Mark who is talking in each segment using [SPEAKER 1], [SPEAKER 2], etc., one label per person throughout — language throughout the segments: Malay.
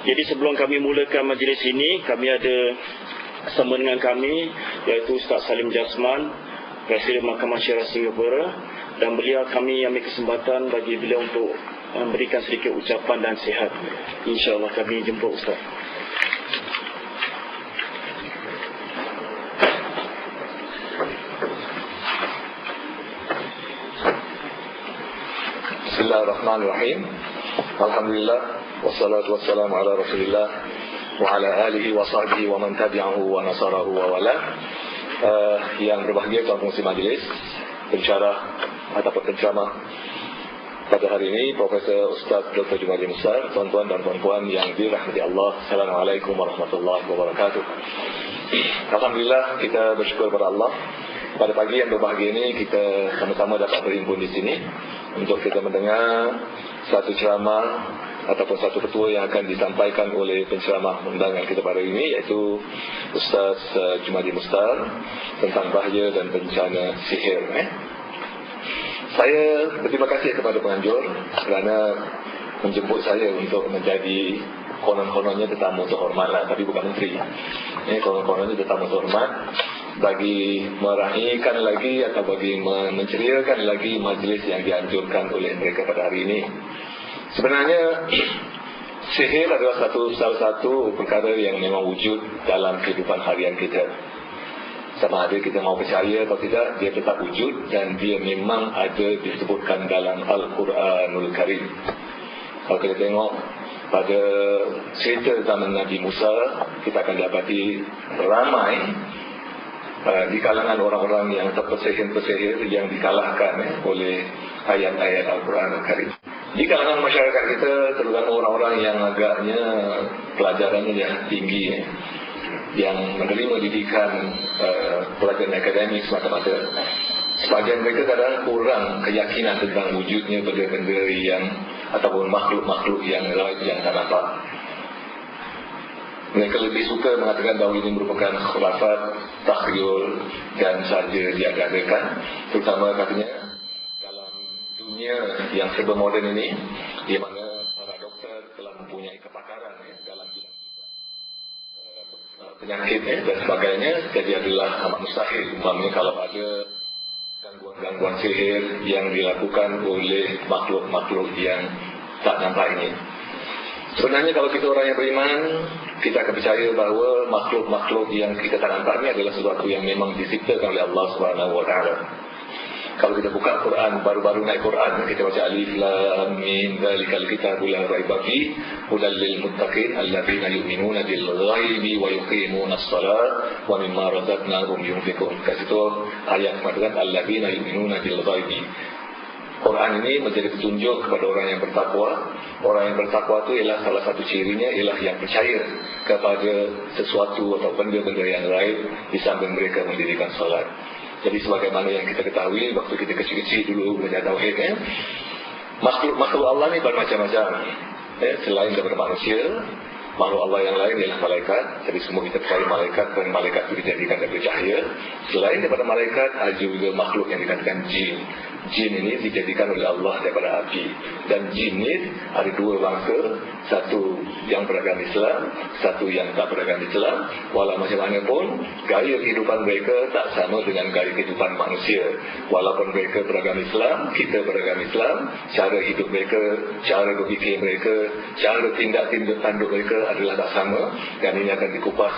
[SPEAKER 1] Jadi sebelum kami mulakan majlis ini, kami ada bersama dengan kami, iaitu Ustaz Salim Jasman, Presiden Mahkamah Syariah Singapura, dan beliau kami ambil kesempatan bagi beliau untuk memberikan sedikit ucapan dan sihat. InsyaAllah kami jumpa Ustaz.
[SPEAKER 2] Bismillahirrahmanirrahim. Alhamdulillah, wassalatu wassalamu ala Rasulillah wa ala alihi wa sahbihi wa man tabi'ahu wa nasarahu wa wala. Yang berbahagia tuan fungsi majlis, pensyarah ataupun penceramah pada hari ini, Profesor Ustaz Dr. Jumadi Mustar, tuan-tuan dan puan-puan yang dirahmati Allah. Assalamualaikum warahmatullahi wabarakatuh. Alhamdulillah, kita bersyukur kepada Allah. Pada pagi yang berbahagia ini kita sama-sama dapat berhimpun di sini untuk kita mendengar satu ceramah ataupun satu ketua yang akan disampaikan oleh penceramah undangan kita pada ini, iaitu Ustaz Jumadi Mustar, tentang bahaya dan bencana sihir. Saya berterima kasih kepada penganjur kerana menjemput saya untuk menjadi konon-kononnya tetamu terhormat lah, tapi bukan menteri. Konon-kononnya tetamu terhormat bagi meraihkan lagi atau bagi menceriakan lagi majlis yang dianjurkan oleh mereka pada hari ini. Sebenarnya sihir adalah salah satu perkara yang memang wujud dalam kehidupan harian kita. Sama ada kita mau percaya atau tidak, dia tetap wujud dan dia memang ada disebutkan dalam Al-Quranul Karim. Kalau kita tengok pada cerita zaman Nabi Musa, kita akan dapati ramai di kalangan orang-orang yang terpesihir-pesihir yang dikalahkan oleh ayat-ayat Al-Quran Al-Karim. Di kalangan masyarakat kita, terutama orang-orang yang agaknya pelajarannya yang tinggi, yang menerima didikan pelajaran akademik semata-mata, sebagian mereka kadang kurang keyakinan tentang wujudnya benda-benda yang ataupun makhluk-makhluk yang lain yang tak nampak. Mereka lebih suka mengatakan bahawa ini merupakan khurafat, takhyul dan saja diadakan. Terutama katanya dalam dunia yang serba moden ini, di mana para doktor telah mempunyai kepakaran dalam bidang penyakit dan sebagainya, jadi adalah amat mustahil umpamanya kalau ada gangguan sihir yang dilakukan oleh makhluk-makhluk yang tak nampak ini. Sebenarnya kalau kita orang yang beriman, kita akan percaya bahawa makhluk-makhluk yang kita tak nampak ini adalah sesuatu yang memang diciptakan oleh Allah Subhanahu Wa Taala. Kalau kita buka Quran, baru-baru naik Quran, kita baca Alif Lam Mim Dzalikal Kitabu la raiba fihi hudal lil muttaqin alladzina yu'minuna bil ghaibi wa yuqimuna as-salata wa mimma razaqnahum yunfiqun. Kasih tu ayat mengatakan alladzina yu'minuna bil ghaibi. Quran ini menjadi petunjuk kepada orang yang bertakwa. Orang yang bertakwa itu ialah salah satu cirinya ialah yang percaya kepada sesuatu atau benda-benda yang lain di samping mereka mendirikan solat. Jadi sebagaimana yang kita ketahui waktu kita kecil-kecil dulu belajar tauhid, makhluk Allah ni bermacam-macam. Selain daripada manusia, makhluk Allah yang lain ialah malaikat. Jadi semua kita percaya malaikat, dan malaikat itu dijadikan daripada cahaya. Selain daripada malaikat, ada juga makhluk yang dikatakan jin. Jin ini dijadikan oleh Allah daripada api. Dan jin ini ada dua bangsa, satu yang beragama Islam, satu yang tak beragama Islam. Walau macam mana pun, gaya kehidupan mereka tak sama dengan gaya kehidupan manusia. Walaupun mereka beragama Islam, kita beragama Islam, cara hidup mereka, cara berfikir mereka, cara tindak tanduk mereka adalah tak sama. Dan ini akan dikupas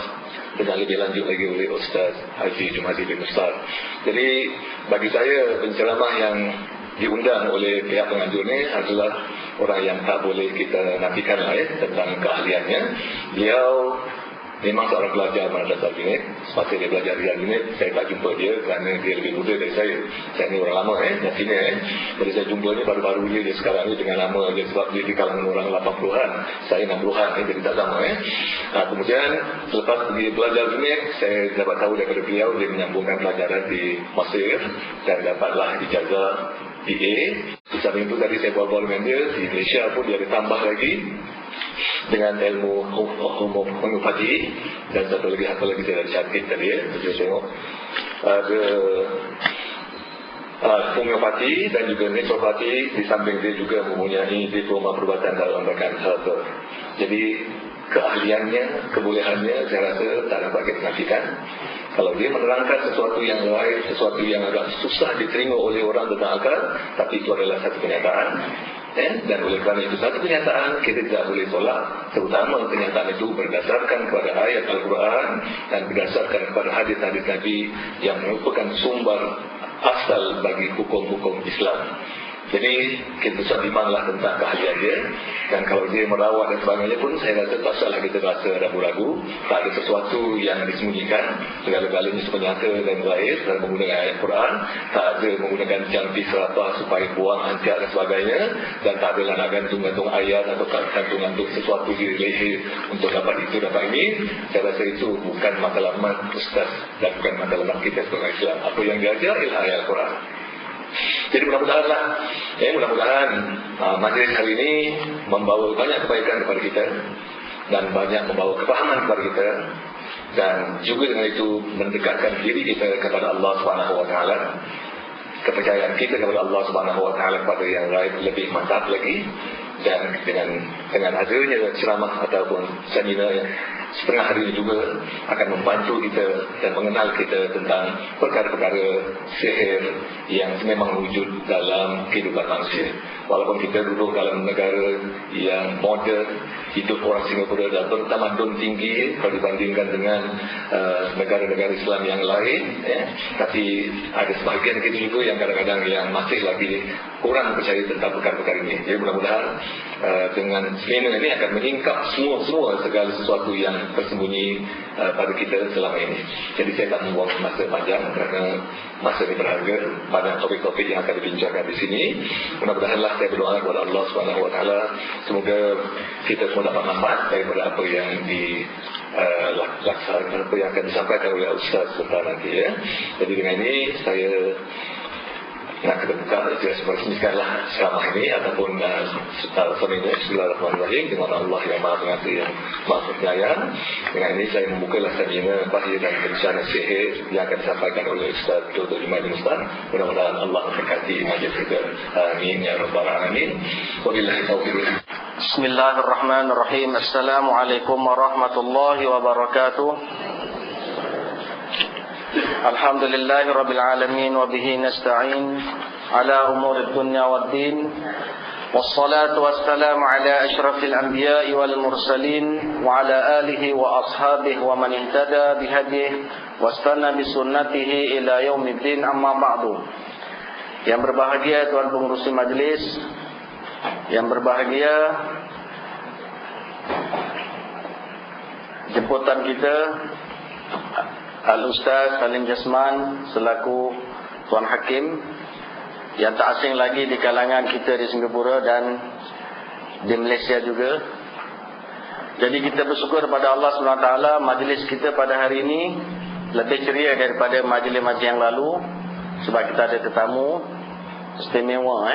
[SPEAKER 2] dengan lebih lanjut lagi oleh Ustaz Haji Jumadi bin Mustar. Jadi bagi saya penceramah yang diundang oleh pihak penganjur ni adalah orang yang tak boleh kita nafikan tentang keahliannya. Beliau memang seorang pelajar madrasah Al-Junayt. Semasa dia belajar di Al-Junayt, saya tak jumpa dia kerana dia lebih muda dari saya. Saya ni orang lama dah senior. Jadi saya jumpa ni baru-baru dia sekarang ni dengan lama dia, sebab dia di kalangan orang 80-an, saya 60-an jadi tak sama. Kemudian selepas dia belajar Al-Junayt, saya dapat tahu daripada beliau dia menyambungkan pelajaran di Mesir dan dapatlah ijazah BA. Di samping itu tadi saya bawa-bawa dengan dia di Malaysia pun dia ada tambah lagi dengan ilmu homeopati, dan satu lagi apa lagi saya dah catat tadi saya tengok ada homeopati dan juga naturopati. Di samping dia juga mempunyai diploma perubatan dalam rekan herbal. Jadi keahliannya, kebolehannya, saya rasa tak dapat kita nafikan. Kalau dia menerangkan sesuatu yang lain, sesuatu yang agak susah diterima oleh orang tentang akal, tapi itu adalah satu kenyataan. Dan oleh kerana itu satu kenyataan, kita tidak boleh tolak, terutama kenyataan itu berdasarkan kepada ayat Al-Quran dan berdasarkan kepada hadis-hadis Nabi yang merupakan sumber asal bagi hukum-hukum Islam. Jadi kita usah bimbanglah tentang keahlian dia. Dan kalau dia merawat dan sebagainya pun, saya rasa tak salah kita rasa ragu-ragu. Tak ada sesuatu yang disembunyikan, segala-galanya sepenyata dan zahir dalam menggunakan ayat Quran. Tak ada menggunakan jampi serapah supaya buang antiak dan sebagainya. Dan tak adalah nak gantung-gantung ayat atau gantung-gantung sesuatu di leher untuk dapat itu, dapat ini. Saya rasa itu bukan matlamat ustaz dan bukan matlamat kita sebagai Islam. Apa yang diajar ialah ayat Quran. Jadi mudah-mudahan majlis hari ini membawa banyak kebaikan kepada kita dan banyak membawa kefahaman kepada kita, dan juga dengan itu mendekatkan diri kita kepada Allah Subhanahu Wa Taala, kepercayaan kita kepada Allah Subhanahu Wa Taala kepada yang lain lebih mantap lagi. Dan dengan adanya ceramah ataupun seminar yang setengah hari ini juga akan membantu kita dan mengenal kita tentang perkara-perkara sihir yang memang wujud dalam kehidupan manusia. Walaupun kita duduk dalam negara yang moden, hidup orang Singapura dalam bertamadun tinggi kalau dibandingkan dengan negara-negara Islam yang lain, tapi ada sebahagian kita juga yang kadang-kadang yang masih lagi kurang percaya tentang perkara-perkara ini. Jadi mudah-mudahan dengan seminar ini akan menyingkap semua segala sesuatu yang tersembunyi pada kita selama ini. Jadi saya tak membuang masa panjang kerana masa ini berharga. Banyak topik-topik yang akan dibincangkan di sini. Mudah-mudahanlah saya berdoa kepada Allah Subhanahu Wa Taala, semoga kita semua dapat manfaat daripada apa yang dilaksanakan, apa yang akan disampaikan oleh Ustaz serta nanti, ya. Jadi dengan ini saya nak kita buka meresmikanlah ceramah ini ataupun seminar. Bismillahirrahmanirrahim. Dengan Allah yang Maha Pengasih yang Maha Penyayang. Dengan ini saya membukalah seminar bahaya dan bencana sihir yang akan disampaikan oleh Ustaz Dr. Jumaidi Ustaz. Mudah-mudahan Allah memberkati majlis kita. Amin ya rabbal alamin. Wabillahi taufiq.
[SPEAKER 3] Bismillahirrahmanirrahim. Assalamualaikum warahmatullahi wabarakatuh. Alhamdulillahi rabbil alamin wa bihi nasta'in ala umuri dunya waddin. Wassalatu wassalamu ala asyrafil anbiya'i wal mursalin wa ala alihi wa ashabihi wa man ihtada bihadihi wastanna bisunnatihi ila yaumiddin, amma ba'du. Yang berbahagia tuan pengurusi majlis, yang berbahagia jemputan kita Al-Ustaz Salim Jasman selaku Tuan Hakim yang tak asing lagi di kalangan kita di Singapura dan di Malaysia juga. Jadi kita bersyukur kepada Allah SWT, majlis kita pada hari ini lebih ceria daripada majlis-majlis yang lalu sebab kita ada tetamu istimewa.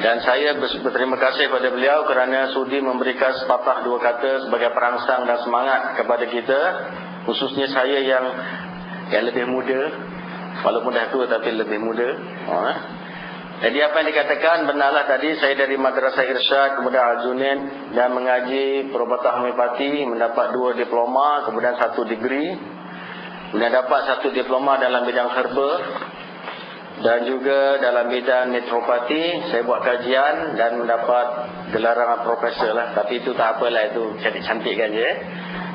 [SPEAKER 3] Dan saya berterima kasih kepada beliau kerana sudi memberikan sepatah dua kata sebagai perangsang dan semangat kepada kita, khususnya saya yang lebih muda, walaupun dah tua tapi lebih muda. Jadi apa yang dikatakan benarlah tadi. Saya dari Madrasah Irsyad, kemudian Al-Junaid, dan mengaji perubatan homeopati, mendapat 2 diploma, kemudian 1 degree, kemudian dapat 1 diploma dalam bidang herba dan juga dalam bidang naturopati. Saya buat kajian dan mendapat gelaran profesor lah. Tapi itu tak apalah, itu cantik-cantikkan je.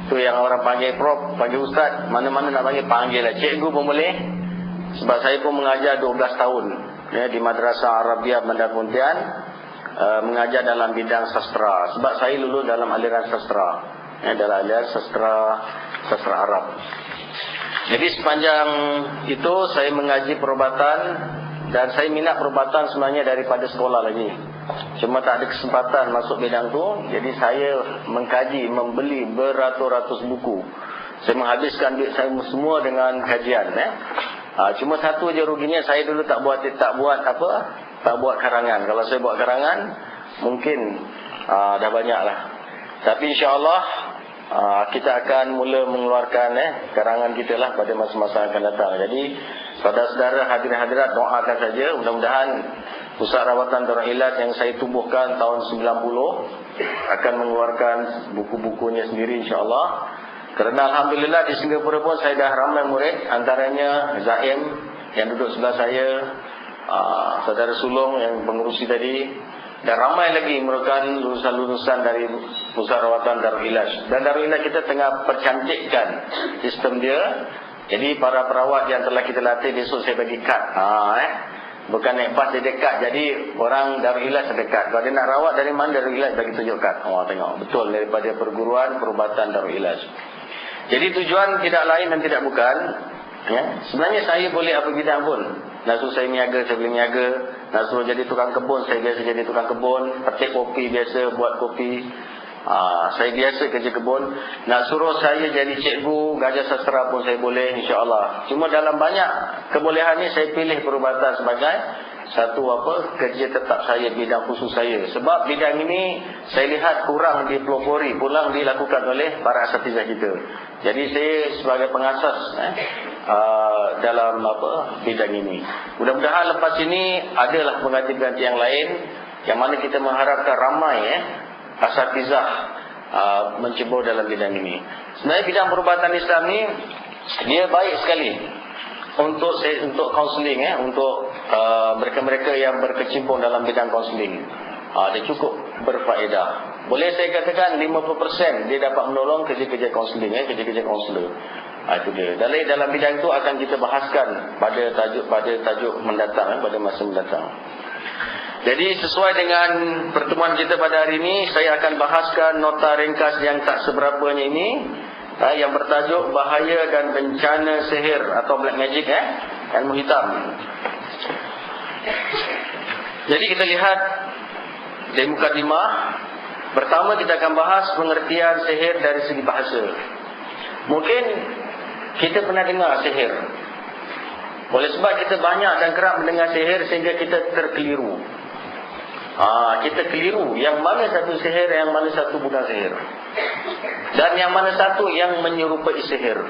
[SPEAKER 3] Itu yang orang panggil prof, panggil ustaz, mana-mana nak panggil lah. Cikgu pun boleh. Sebab saya pun mengajar 12 tahun di Madrasah Arabiah Bandar Pontian, mengajar dalam bidang sastra. Sebab saya lulus dalam aliran sastra, dalam aliran sastra Arab. Jadi sepanjang itu saya mengaji perubatan, dan saya minat perubatan sebenarnya daripada sekolah lagi. Cuma tak ada kesempatan masuk bidang tu. Jadi saya mengkaji, membeli beratus-ratus buku. Saya menghabiskan duit saya semua dengan kajian. Cuma satu je ruginya, saya dulu tak buat karangan. Kalau saya buat karangan, mungkin dah banyak lah. Tapi insya-Allah kita akan mula mengeluarkan karangan kita lah pada masa-masa akan datang. Jadi saudara-saudara hadirin-hadirat, doakan saja mudah-mudahan Pusat Rawatan Darul Ilaj yang saya tubuhkan tahun 90 akan mengeluarkan buku-bukunya sendiri insya-Allah. Kerana alhamdulillah di Singapura pun saya dah ramai murid, antaranya Zaim yang duduk sebelah saya, saudara sulung yang pengurusi tadi, dan ramai lagi merupakan lulusan-lulusan dari pusat rawatan Darul Ilaj. Dan Darul Ilaj kita tengah percantikkan sistem dia. Jadi para perawat yang telah kita latih besok saya bagi kad. Bukan naik bas dia dekat. Jadi orang Darul Ilaj dekat. Kalau dia nak rawat dari mana Darul Ilaj bagi tunjuk kad. Tengok betul daripada perguruan perubatan Darul Ilaj. Jadi tujuan tidak lain dan tidak bukan, sebenarnya saya boleh apa bidang pun. Nak suruh saya niaga, saya boleh niaga. Nak suruh jadi tukang kebun, saya biasa jadi tukang kebun. Petik kopi biasa, buat kopi. Saya biasa kerja kebun. Nak suruh saya jadi cikgu, gajah sastra pun saya boleh, insya-Allah. Cuma dalam banyak kebolehan ni saya pilih perubatan sebagai satu kerja tetap saya, bidang khusus saya. Sebab bidang ini saya lihat kurang dipelopori, kurang dilakukan oleh para asatizah kita. Jadi saya sebagai pengasas dalam bidang ini. Mudah-mudahan lepas ini adalah pengganti-pengganti yang lain, yang mana kita mengharapkan ramai asatizah mencebur dalam bidang ini. Sebenarnya bidang perubatan Islam ni dia baik sekali untuk kaunseling, untuk mereka-mereka yang berkecimpung dalam bidang kaunseling. Dia cukup berfaedah. Boleh saya katakan 50% dia dapat menolong kerja-kerja kaunseling, kerja-kerja kaunselor. Itu dia. Dalam bidang itu akan kita bahaskan pada tajuk mendatang, pada masa mendatang. Jadi sesuai dengan pertemuan kita pada hari ini, saya akan bahaskan nota ringkas yang tak seberapanya ini, yang bertajuk bahaya dan bencana sihir atau black magic, ilmu hitam. Jadi kita lihat di mukadimah. Pertama kita akan bahas pengertian sihir dari segi bahasa. Mungkin kita pernah dengar sihir. Oleh sebab kita banyak dan kerap mendengar sihir sehingga kita terkeliru. Kita keliru yang mana satu sihir, yang mana satu bukan sihir. Dan yang mana satu yang menyerupai sihir.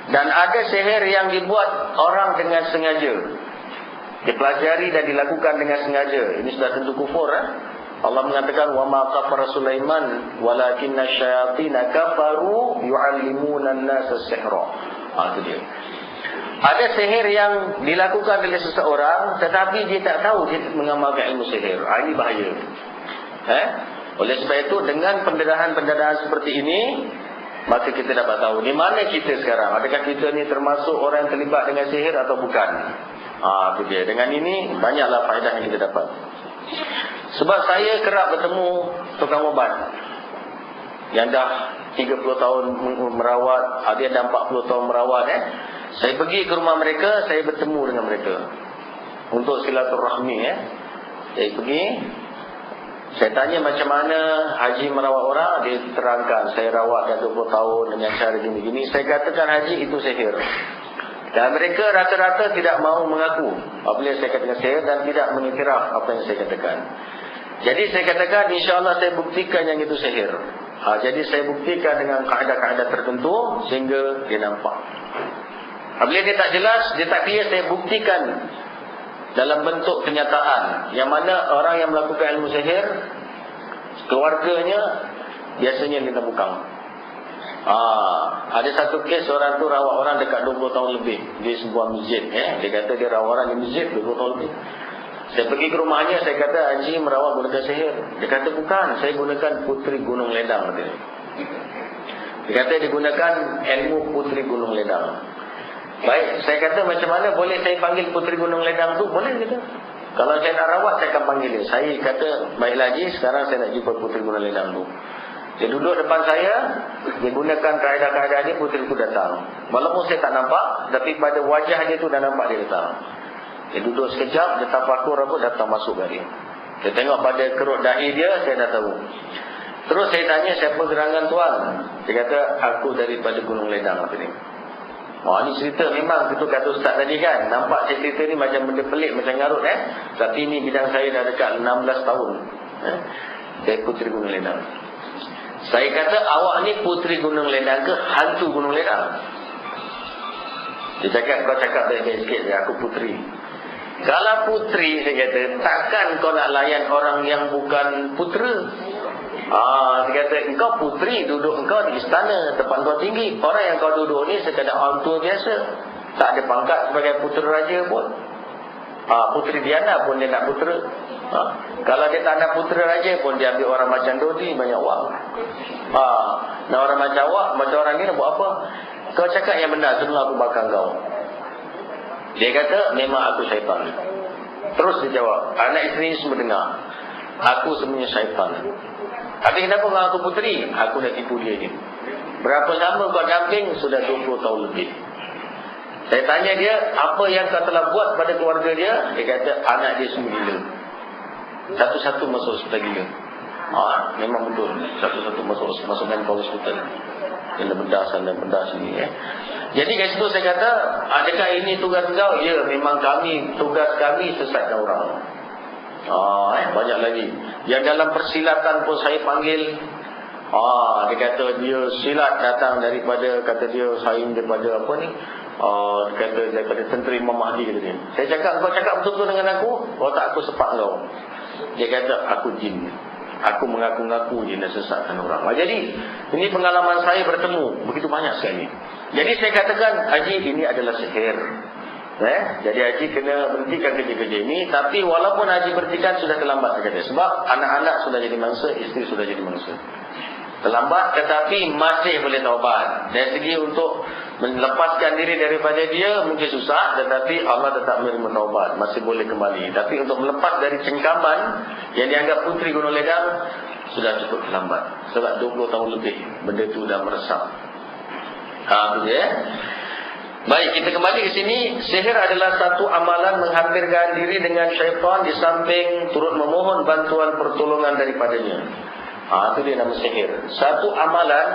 [SPEAKER 3] Dan ada sihir yang dibuat orang dengan sengaja, dipelajari dan dilakukan dengan sengaja. Ini sudah tentu kufur. Allah mengatakan wa ma kafara Sulaiman walakinna syayatina kafaru yu'allimuna an-nasa sihra. Itu dia. Ada sihir yang dilakukan oleh seseorang tetapi dia tak tahu dia mengamalkan ilmu sihir. Ini bahaya. Oleh sebab itu dengan pendarahan-pendarahan seperti ini, maka kita dapat tahu di mana kita sekarang. Adakah kita ni termasuk orang yang terlibat dengan sihir atau bukan? Itu dia. Dengan ini banyaklah faedah yang kita dapat. Sebab saya kerap bertemu tukang ubat yang dah 30 tahun merawat, ada yang dah 40 tahun merawat. Saya pergi ke rumah mereka, saya bertemu dengan mereka untuk silaturahmi. Saya pergi, saya tanya macam mana haji merawat orang. Dia terangkan, saya rawat dah 20 tahun dengan cara gini-gini. Saya katakan haji itu sihir. Dan mereka rata-rata tidak mahu mengaku apabila saya katakan sihir dan tidak mengiktiraf apa yang saya katakan. Jadi saya katakan insya-Allah saya buktikan yang itu sihir. Jadi saya buktikan dengan kaedah-kaedah tertentu sehingga dia nampak. Apabila dia tak jelas, dia tak clear, saya buktikan dalam bentuk kenyataan. Yang mana orang yang melakukan ilmu sihir, keluarganya biasanya minta bukang. Ada satu kes orang tu rawat orang dekat 20 tahun lebih di sebuah masjid. Dia kata dia rawat orang di masjid 20 tahun lebih. Saya pergi ke rumahnya, saya kata haji merawat gunakan sihir. Dia kata bukan, saya gunakan Puteri Gunung Ledang. Dia kata dia gunakan ilmu Puteri Gunung Ledang. Baik, saya kata macam mana boleh saya panggil Puteri Gunung Ledang tu? Boleh kata. Kalau saya nak rawat saya akan panggil dia. Saya kata baiklah haji, sekarang saya nak jumpa Puteri Gunung Ledang tu. Dia duduk depan saya, dia gunakan kaedah-kaedah dia, puteri itu datang. Walaupun saya tak nampak, tapi pada wajah dia tu dah nampak dia datang. Dia duduk sekejap, dia tafakur datang masuk dari. Dia tengok pada kerut dahi dia, saya dah tahu. Terus saya tanya, siapa gerangan tuan? Dia kata, aku daripada Gunung Ledang. Ini cerita memang itu kata ustaz tadi kan. Nampak cerita ni macam benda pelik, macam ngarut Tapi ni bidang saya dah dekat 16 tahun. Dari Puteri Gunung Ledang. Saya kata, awak ni Puteri Gunung Ledang ke hantu Gunung Ledang? Dia cakap, kau cakap baik-baik sikit, aku puteri. Kalau puteri, saya kata, takkan kau nak layan orang yang bukan putera? Dia kata, engkau puteri, duduk engkau di istana, tempat kau tinggi. Orang yang kau duduk ni sekadar orang tua biasa, tak ada pangkat sebagai putera raja pun. Puteri Diana pun dia nak putera. Kalau dia tak nak putera raja pun, dia ambil orang macam Dodi, banyak wang. Nah, orang macam awak, macam orang ni nak buat apa? Kau cakap yang benar, sebelum aku bakar kau. Dia kata, memang aku syaitan. Terus dia jawab, anak isteri semua dengar, aku sebenarnya syaitan. Tapi kenapa kau aku puteri? Aku dah tipu dia ni. Berapa lama kau damping? Sudah 20 tahun lebih. Saya tanya dia, apa yang kau telah buat pada keluarga dia? Dia kata, anak dia semua gila. Satu-satu masuk hospital gila. Memang betul. Satu-satu masuk mental hospital. Kena bedah sana, bedah sini. Jadi kat situ saya kata, adakah ini tugas kau? Ya, memang tugas kami sesatkan orang. Banyak lagi. Yang dalam persilatan pun saya panggil. Dia kata dia silat datang daripada, kata dia saing daripada apa ni? Daripada tentera Imam Mahdi, kata dia. Saya cakap, kau cakap betul-betul dengan aku? Kalau tak, aku sepak kau. Dia kata, aku jin. Aku mengaku-ngaku je nak sesatkan orang. Jadi ini pengalaman saya bertemu begitu banyak sekali. Jadi saya katakan, Haji, ini adalah sihir. Jadi Haji kena berhentikan kerja-kerja ini. Tapi walaupun Haji berhentikan, sudah terlambat, saya kata. Sebab anak-anak sudah jadi mangsa, isteri sudah jadi mangsa. Terlambat, tetapi masih boleh taubat. Dari segi untuk melepaskan diri daripada dia mungkin susah, tetapi Allah tetap menerima taubat, masih boleh kembali. Tapi untuk melepas dari cengkaman yang dianggap puteri Gunung Ledang, sudah cukup terlambat. Sebab 20 tahun lebih benda itu dah meresap. Baik, kita kembali ke sini. Sihir adalah satu amalan menghampirkan diri dengan syaitan, di samping turut memohon bantuan pertolongan daripadanya. Itu dia nama sihir. Satu amalan,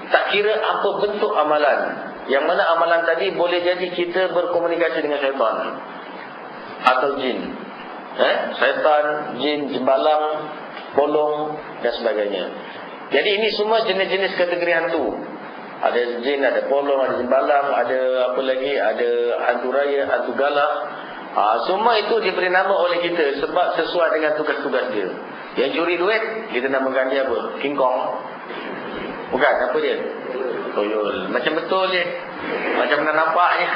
[SPEAKER 3] tak kira apa bentuk amalan. Yang mana amalan tadi boleh jadi kita berkomunikasi dengan syaitan atau jin. Syaitan, jin, jembalang, polong dan sebagainya. Jadi ini semua jenis-jenis kategori hantu. Ada jin, ada polong, ada jembalang, ada apa lagi, ada hantu raya, hantu galak. Semua itu diberi nama oleh kita sebab sesuai dengan tugas-tugas dia. Yang curi duit, kita namakan dia apa? King Kong. Bukan, apa dia? Toyol. Macam betul je. Macam pernah nampaknya.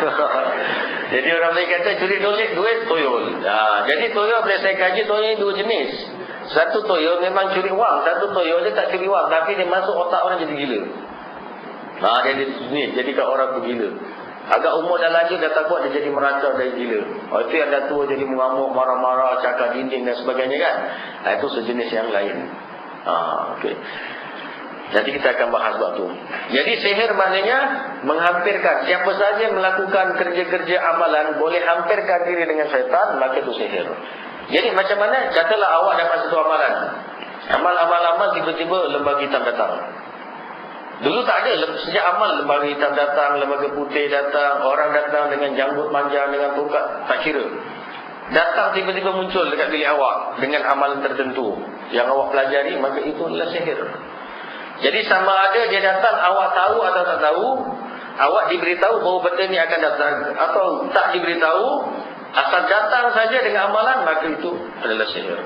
[SPEAKER 3] Jadi orang boleh kata curi duit, toyol. Jadi toyol boleh saya kaji, toyol dua jenis. Satu toyol memang curi wang, satu toyol dia tak curi wang, tapi dia masuk otak orang jadi gila. Jadi kat orang tu gila. Agak umur dah lanjut, dah takut dia jadi meracau dan gila. Itu yang dah tua jadi mengamuk, marah-marah, cakap dinding dan sebagainya kan. Itu sejenis yang lain. Okey. Nanti kita akan bahas waktu. Jadi sihir maknanya menghampirkan. Siapa saja melakukan kerja-kerja amalan boleh hampirkan diri dengan syaitan, maka itu sihir. Jadi macam mana? Katalah awak dapat satu amalan. Amal-amal tiba-tiba lembaga hitam datang. Dulu tak ada. Sejak amal lembaga hitam datang, lembaga putih datang, orang datang dengan janggut panjang, dengan tongkat, tak kira. Datang tiba-tiba muncul dekat bilik awak dengan amalan tertentu yang awak pelajari, maka itu adalah sihir. Jadi sama ada dia datang, awak tahu atau tak tahu, awak diberitahu bahawa benda ni akan datang, atau tak diberitahu, asal datang saja dengan amalan, maka itu adalah sihir.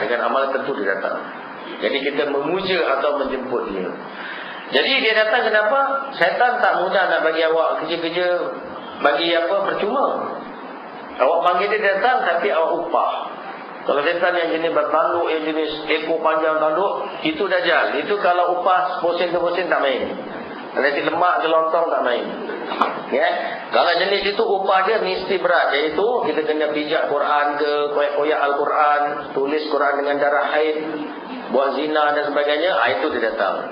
[SPEAKER 3] Dengan amalan tentu dia datang. Jadi kita memuja atau menjemput dia. Jadi dia datang kenapa? Syaitan tak mudah nak bagi awak kerja-kerja, bagi apa, percuma. Awak panggil dia datang, tapi awak upah. Kalau syaitan yang jenis bertanduk, yang jenis ekor panjang tanduk, itu dajjal. Itu kalau upah posen ke posen tak main. Kalau si lemak ke lontong tak main. Kalau jenis itu upah dia mesti berat. Iaitu kita kena pijak Quran ke, koyak-koyak Al-Quran, tulis Quran dengan darah haid, buat zina dan sebagainya. Itu dia datang.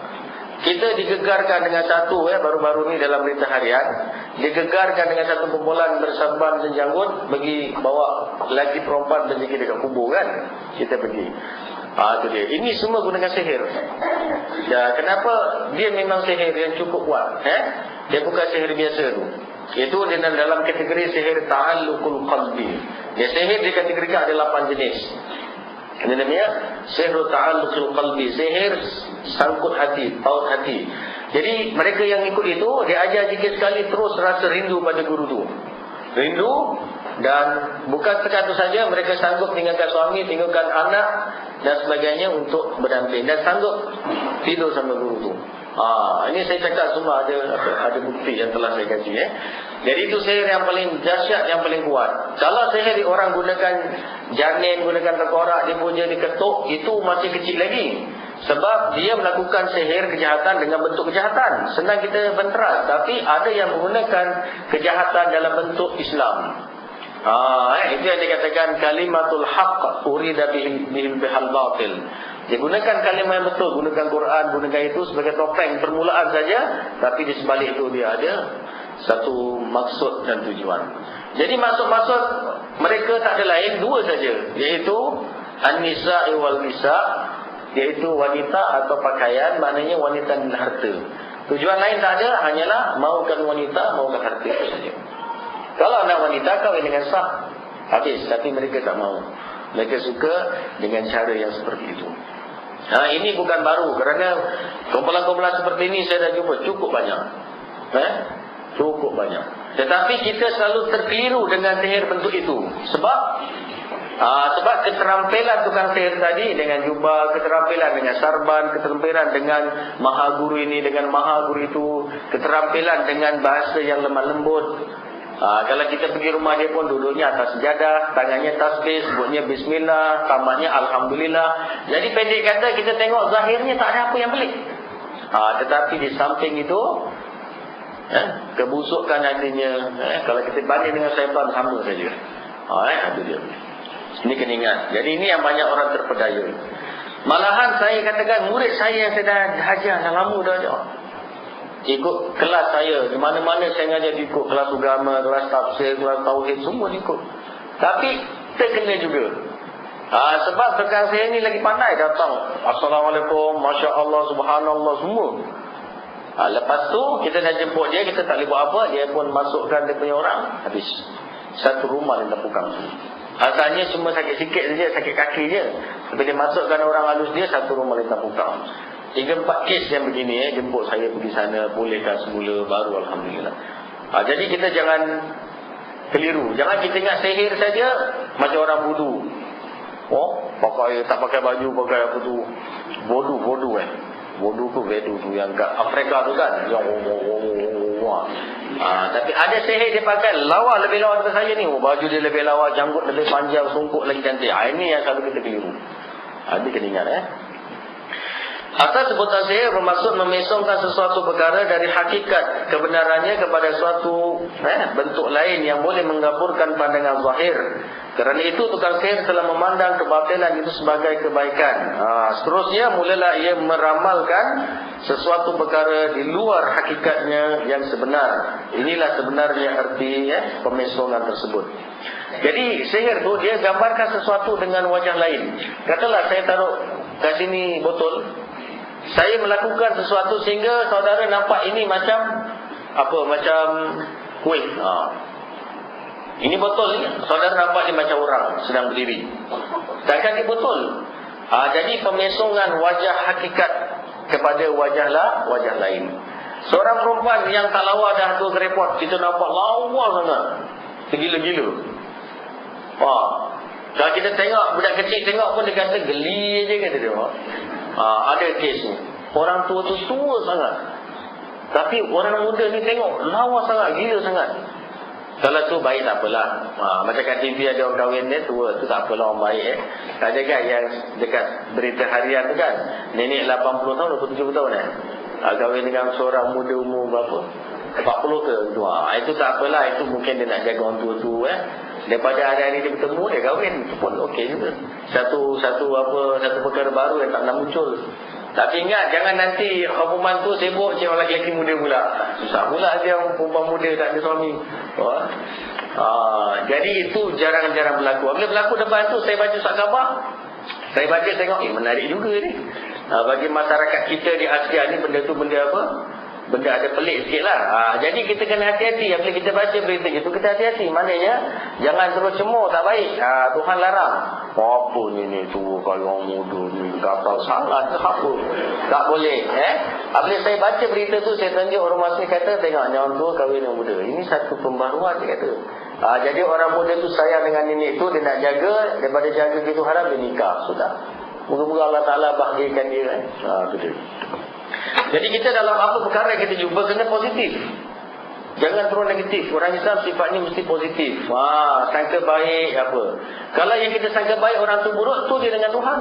[SPEAKER 3] Kita digegarkan dengan satu, baru-baru ni dalam berita harian, digegarkan dengan satu kumpulan bersaban dan janggut, pergi bawa lelaki perempuan berzikir dekat kubur kan. Kita pergi. Itu dia. Ini semua gunakan sihir. Kenapa? Dia memang sihir yang cukup kuat. Dia bukan sihir biasa tu. Itu dalam kategori sihir ta'alluqul qalbi. Dia sihir dikategorikan ada 8 jenis. Ini namanya sihir ta'alluqul qalbi, sihir sangkut hati, paut hati. Jadi mereka yang ikut itu, dia ajar sikit sekali terus rasa rindu pada guru tu. Rindu, Dan bukan sekadar itu saja, mereka sanggup tinggalkan suami, tinggalkan anak dan sebagainya untuk berdamping, dan sanggup tidur sama guru tu. Ini saya cakap semua ada bukti yang telah saya kaji. Jadi itu sihir yang paling dahsyat, yang paling kuat. Kalau sihir orang gunakan janin, gunakan tengkorak, dia punya diketuk, itu masih kecil lagi. Sebab dia melakukan sihir kejahatan dengan bentuk kejahatan. Senang kita benteras. Tapi ada yang menggunakan kejahatan dalam bentuk Islam. Itu yang dikatakan kalimatul haqq urida bihal batil. Dia gunakan kalimah yang betul, gunakan Quran, gunakan itu sebagai topeng permulaan saja, tapi di sebalik itu dia ada satu maksud dan tujuan. Jadi maksud-maksud mereka tak ada lain, dua saja, iaitu an-nisa'i wal nisa', iaitu wanita atau pakaian, maknanya wanita dan harta. Tujuan lain tak ada, hanyalah maukan wanita, maukan harta itu saja. Kalau anak wanita kahwin dengan sah, habis. Tapi mereka tak mau. Mereka suka dengan cara yang seperti itu. Ini bukan baru, kerana kumpulan-kumpulan seperti ini saya dah jumpa cukup banyak. Cukup banyak. Tetapi kita selalu terkeliru dengan sihir bentuk itu. Sebab keterampilan tukang sihir tadi dengan jubah, keterampilan dengan sarban, keterampilan dengan maha guru ini, dengan maha guru itu, keterampilan dengan bahasa yang lemah lembut. Kalau kita pergi rumah dia pun duduknya atas sejadah, tangannya tasbih, sebutnya bismillah, tamatnya alhamdulillah. Jadi pendek kata, kita tengok zahirnya tak ada apa yang pelik. Tetapi di samping itu kebusukan adanya. Kalau kita banding dengan syaitan, sama saja. Itu dia. Ini kena ingat. Jadi ini yang banyak orang terpedaya. Malahan saya katakan murid saya yang saya dah hajar dah lama dah ikut kelas saya, di mana-mana saya ngajar, ikut kelas agama, kelas tafsir, kelas tauhid, semua ikut. Tapi terkena juga. Sebab rekan saya ni lagi pandai datang. Assalamualaikum, Masya Allah, Subhanallah, semua. Lepas tu kita dah jemput dia, kita tak boleh buat apa, dia pun masukkan dia punya orang, habis. Satu rumah dia tepukang. Asalnya cuma sakit sikit saja, sakit kaki je. Tapi dia masukkan orang halus dia, satu rumah dia tepukang. 3-4 kes yang begini, jemput saya pergi sana, bolehkan semula, baru alhamdulillah. Jadi kita jangan keliru. Jangan kita ingat sihir saja macam orang wudu. Tak pakai baju, pakai apa tu, bodu. Bodu tu vedu tu yang kat Afrika tu kan. Tapi ada sihir dia pakai lawa lebih lawa daripada saya ni. Baju dia lebih lawa, janggut lebih panjang, sungkuk lagi cantik. Ini yang selalu kita keliru. Dia kena ingat Atas sebutan sihir bermaksud memesongkan sesuatu perkara dari hakikat kebenarannya kepada suatu bentuk lain yang boleh menggabungkan pandangan zahir. Kerana itu tukang sihir telah memandang kebatilan itu sebagai kebaikan. Seterusnya mulalah ia meramalkan sesuatu perkara di luar hakikatnya yang sebenar. Inilah sebenarnya arti pemesongan tersebut. Jadi sihir tu dia gambarkan sesuatu dengan wajah lain. Katalah saya taruh kat sini botol, saya melakukan sesuatu sehingga saudara nampak ini macam macam kuih. Ini botol ni, saudara nampak ni macam orang sedang berdiri. Takkan dia botol. Jadi pemesongan wajah hakikat kepada wajah lain. Seorang perempuan yang tak lawa dah tu repot, kita nampak lawa sangat, tergila-gila. Kalau kita tengok budak kecil tengok pun dia kata geli je kata dia. Ada kes ni, orang tua tu tua sangat, tapi orang muda ni tengok lawa sangat, gila sangat. Kalau tu baik tak apalah. Macam kat TV ada orang kahwin dia tua, tu tak apalah, orang baik. Tak ada kan yang dekat berita harian tu kan, nenek 80 tahun 27 tahun kahwin dengan seorang muda umur berapa, 40 ke tu. Itu tak apalah, itu mungkin dia nak jaga orang tua tu Daripada hari-hari dia bertemu, dia kahwin, itu pun okey juga. Satu perkara baru yang tak nak muncul. Tapi ingat, jangan nanti perempuan tu sibuk cari orang lelaki muda pula. Susah pula dia perempuan muda tak ada suami. Jadi itu jarang-jarang berlaku. Bila berlaku depan tu, saya baca surat khabar, saya baca tengok, menarik juga ni. Bagi masyarakat kita di Asia ni, benda tu benda apa? Benda ada pelik sikit lah. Jadi kita kena hati-hati. Bila kita baca berita gitu, kita hati-hati. Maknanya jangan terus cemur, tak baik. Tuhan larang. Apa ni tu, kalau orang muda ni kapal salah ke apa, tak boleh. Bila saya baca berita tu, saya tunjuk orang masih kata, tengok orang tua kahwin yang muda. Ini satu pembaruan, dia kata. Jadi orang muda tu sayang dengan nenek tu, dia nak jaga, daripada jaga gitu haram dia nikah, sudah. Moga-moga Allah Ta'ala bahagiakan dia kan. Itu dia. Jadi kita dalam apa perkara kita jumpa kena positif. Jangan terus negatif. Orang Islam sifatnya mesti positif. Sangka baik apa. Kalau yang kita sangka baik orang tu buruk, tu dia dengan Tuhan.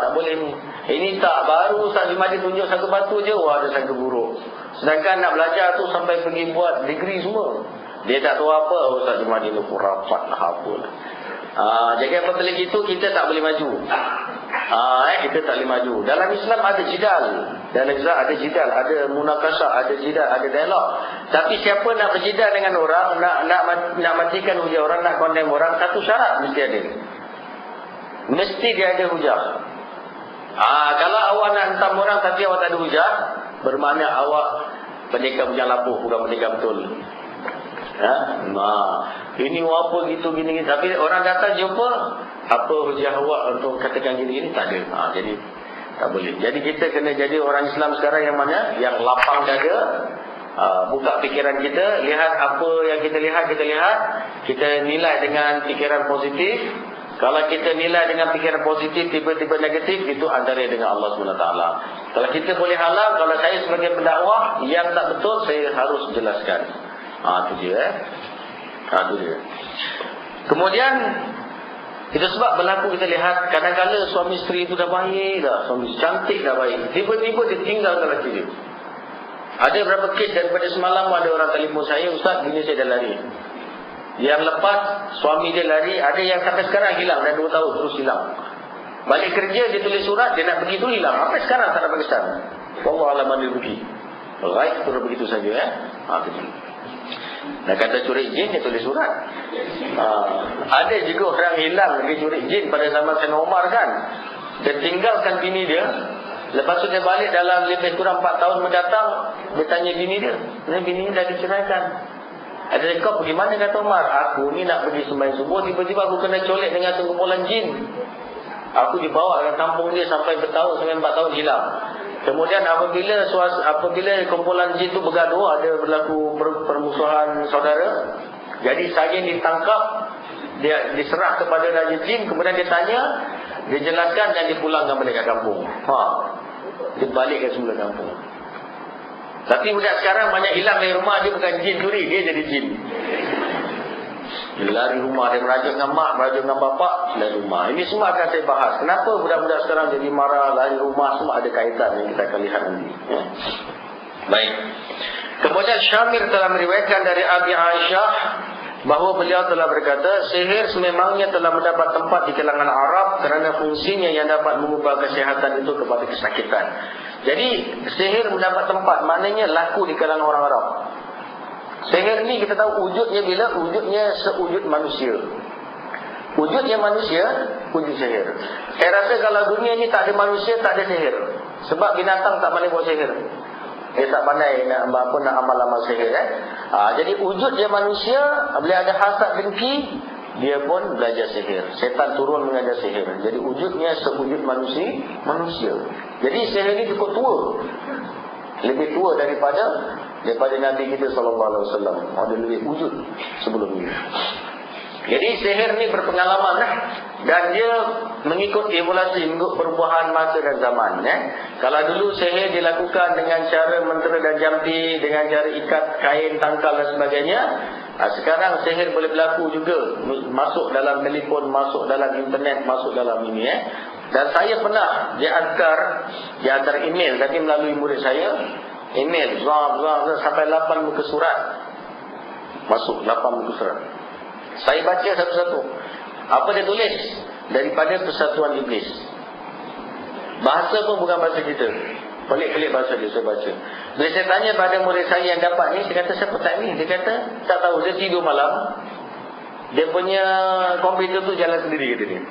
[SPEAKER 3] Tak boleh ni. Ini tak baru Ustaz Jumadi tunjuk satu batu je, ada sangka buruk. Sedangkan nak belajar tu sampai pergi buat degree semua. Dia tak tahu apa, Ustaz Jumadi tu rapat lah apa lah. Jadi apabila gitu kita tak boleh maju. Kita tak boleh maju. Dalam Islam ada jidal. Dalam Islam ada jidal, ada munakasah, ada jidal, ada dialog. Tapi siapa nak berjidal dengan orang, nak matikan hujah orang, nak condemn orang, satu syarat mesti ada. Mesti dia ada hujah. Kalau awak nak hentam orang tapi awak tak ada hujah, bermakna awak pendekar bujang lapuh, bukan pendekar betul. Ini apa gitu gini. Tapi orang datang jumpa, apa hujah awak untuk katakan gini-gini, tak ada. Jadi tak boleh. Jadi kita kena jadi orang Islam sekarang yang mana? Yang lapang dada, buka fikiran kita, lihat apa yang kita lihat, kita nilai dengan fikiran positif. Kalau kita nilai dengan fikiran positif, tiba-tiba negatif, itu antara dengan Allah SWT. Kalau kita boleh halang, kalau saya sebagai pendakwah yang tak betul, saya harus jelaskan. Itu dia. Itu dia. Kemudian itu sebab berlaku kita lihat kadang-kadang suami isteri itu dah baik dah, suami cantik dah baik, tiba-tiba dia tinggalkan lelaki dia. Ada berapa kes daripada semalam ada orang telefon saya, Ustaz bini saya dah lari. Yang lepas suami dia lari, ada yang sampai sekarang hilang, dah 2 tahun terus hilang. Balik kerja dia tulis surat, dia nak pergi tu hilang. Sampai sekarang tak dapat kesan. Wallahu a'lam dia pergi. Baik, terus begitu saja itu. Nak kata curi jin, dia tulis surat. Ada juga orang hilang dia curi jin pada zaman Sayyidina Umar kan. Dia tinggalkan bini dia. Lepas tu dia balik dalam lebih kurang 4 tahun mendatang, dia tanya bini dia, bini dah diceraikan. Ada kau pergi mana, kata Umar? Aku ni nak pergi sembahyang subuh, tiba-tiba aku kena colek dengan sekumpulan jin. Aku dibawa dengan kampung dia sampai bertahun, sampai 4 tahun hilang. Kemudian apabila kumpulan jin tu bergaduh, ada berlaku permusuhan saudara. Jadi saya ditangkap, dia diserah kepada raja jin, kemudian dia tanya, dia jelaskan dan dipulangkan balik ke kampung. Dia balik ke semula kampung. Tapi budak sekarang banyak hilang dari rumah, dia bukan jin curi, dia jadi jin. Dia lari rumah, dia merajuk dengan mak, merajuk dengan bapak, lari rumah. Ini semua akan saya bahas. Kenapa budak-budak sekarang jadi marah, lari rumah, semua ada kaitan yang kita akan lihat nanti. Baik. Kemudian Syamir telah meriwayatkan dari Abi Aisyah bahawa beliau telah berkata, sihir sememangnya telah mendapat tempat di kalangan Arab kerana fungsinya yang dapat mengubah kesihatan itu kepada kesakitan. Jadi sihir mendapat tempat, maknanya laku di kalangan orang Arab. Sihir ni kita tahu wujudnya bila? Wujudnya sewujud manusia. Wujudnya manusia, wujud sihir. Saya rasa kalau dunia ni tak ada manusia, tak ada sihir. Sebab binatang tak boleh buat sihir. Dia tak pandai nak amal-amal sihir. Jadi wujudnya manusia, bila ada hasad dengki, dia pun belajar sihir. Setan turun mengajar sihir. Jadi wujudnya sewujud manusia. Jadi sihir ini cukup tua. Lebih tua daripada Nabi kita SAW. Ada lebih wujud sebelum ini. Jadi sihir ni berpengalaman dan dia mengikut evolusi, mengikut perubahan masa dan zaman. Kalau dulu sihir dilakukan dengan cara mentera dan jampi, dengan cara ikat kain, tangkal dan sebagainya. Sekarang sihir boleh berlaku juga, masuk dalam telefon, masuk dalam internet, masuk dalam ini. Dan saya pernah di antara email, tapi melalui murid saya, email sampai 8 muka surat. Masuk 8 muka surat. Saya baca satu-satu. Apa dia tulis? Daripada Persatuan Iblis. Bahasa pun bukan bahasa kita. Pelik-pelik bahasa dia, saya baca. Bila saya tanya pada murid saya yang dapat ni, dia kata, siapa tak ni? Dia kata, tak tahu, dia tidur malam, dia punya komputer tu jalan sendiri, kata dia.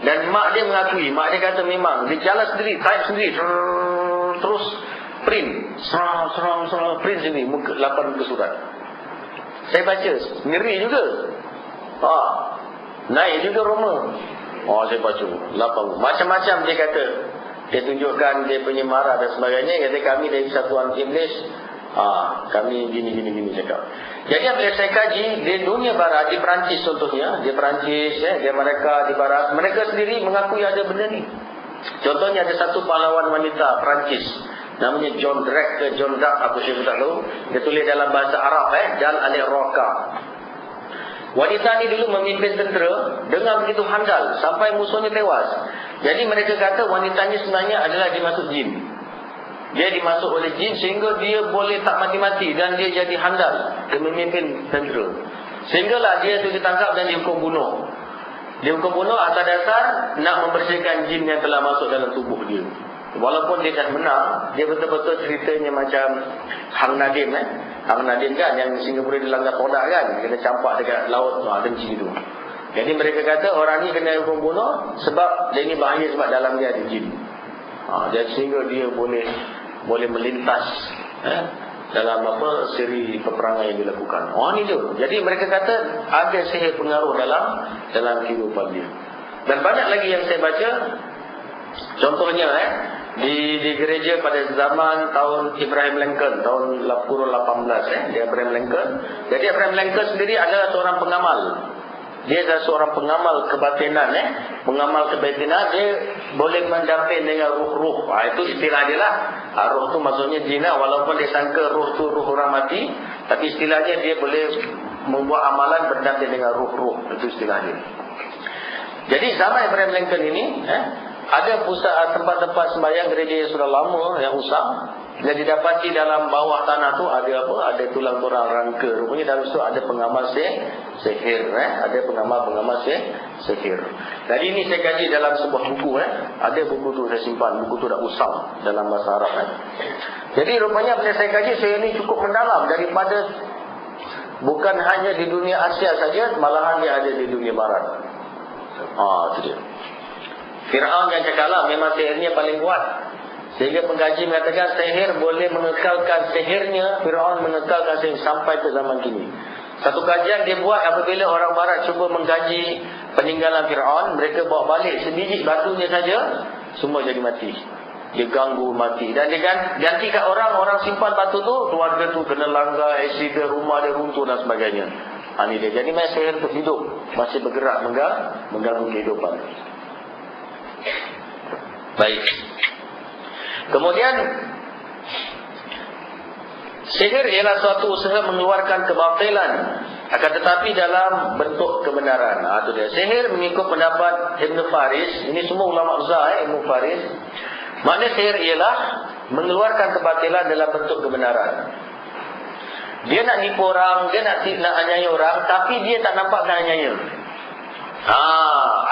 [SPEAKER 3] Dan mak dia mengakui, mak dia kata memang, dia jalan sendiri, type sendiri, terus print, serang, print sendiri, 8 muka surat. Saya baca, ngeri juga. Naik juga Roma. Saya baca 8. Macam-macam dia kata. Dia tunjukkan dia punya marah dan sebagainya. Kata kami dari Persatuan Iblis Kami gini cakap. Jadi apabila saya kaji di dunia barat, di Perancis contohnya, di Perancis, di Amerika, di barat, mereka sendiri mengakui ada benda ni. Contohnya ada satu pahlawan wanita Perancis, namanya John Dark, apa saya tak tahu. Dia tulis dalam bahasa Arab, Dal al-Roka. Wanita ni dulu memimpin tentera dengan begitu handal sampai musuhnya tewas. Jadi mereka kata wanita ni sebenarnya adalah dimasuk jin. Dia dimasuk oleh jin sehingga dia boleh tak mati-mati dan dia jadi handal, dia memimpin tentera. Sehinggalah dia tu ditangkap dan dihukum bunuh. Dihukum bunuh atas dasar nak membersihkan jin yang telah masuk dalam tubuh dia. Walaupun dia dah menang, dia betul-betul ceritanya macam Hang Nadim Hang Nadim kan yang Singapura dilanggar kodak kan, kena campak dekat laut, ada macam itu. Jadi mereka kata orang ni kena hukum bunuh sebab dia ni bahaya sebab dalam dia ada jin. Jadi sehingga dia boleh melintas dalam siri peperangan yang dilakukan. Ni tu. Jadi mereka kata ada sihir pengaruh dalam kehidupan dia. Dan banyak lagi yang saya baca. Contohnya di gereja pada zaman tahun Abraham Lincoln, tahun kurun 18 di Abraham Lincoln. Jadi Abraham Lincoln sendiri adalah seorang pengamal. Dia adalah seorang pengamal kebatinan. Pengamal kebatinan, dia boleh mendamping dengan ruh-ruh. Itu istilah dia lah. Ruh tu maksudnya jin, walaupun dia sangka ruh tu ruh orang mati, tapi istilahnya dia boleh membuat amalan berdamping dengan ruh-ruh. Itu istilah dia. Jadi zaman Abraham Lincoln ini ada pusat tempat-tempat sembahyang gereja yang sudah lama, yang usang. Yang didapati dalam bawah tanah tu ada apa? Ada tulang torang rangka. Rupanya dalam situ ada pengamal sihir. Ada pengamal sihir. Jadi ini saya kaji dalam sebuah buku. Ada buku tu saya simpan. Buku tu dah usang dalam bahasa Arab. Jadi rupanya bila saya kaji, saya ini cukup mendalam daripada bukan hanya di dunia Asia saja, malahan dia ada di dunia Barat. Itu dia. Fir'aun yang cakaplah memang sihirnya paling kuat. Sehingga pengkaji mengatakan sihir boleh mengekalkan sihirnya. Fir'aun mengekalkan sihir sampai ke zaman kini. Satu kajian dia buat apabila orang Barat cuba mengkaji peninggalan Fir'aun, mereka bawa balik sebiji batunya saja, semua jadi mati. Dia ganggu mati. Dan dia ganti kat orang simpan batu tu, keluarga tu kena langgar, aksiden, rumah dia runtuh dan sebagainya. Ini dia. Jadi memang sihir tu hidup, masih bergerak mengganggu kehidupan. Baik. Kemudian sihir ialah suatu usaha mengeluarkan kebatilan, akan tetapi dalam bentuk kebenaran. Itu dia. Sihir mengikut pendapat Ibn Faris. Ini semua ulama besar Ibn Faris. Makna sihir ialah mengeluarkan kebatilan dalam bentuk kebenaran. Dia nak nipu orang, dia nak anyai orang, tapi dia tak nampak nak anyai.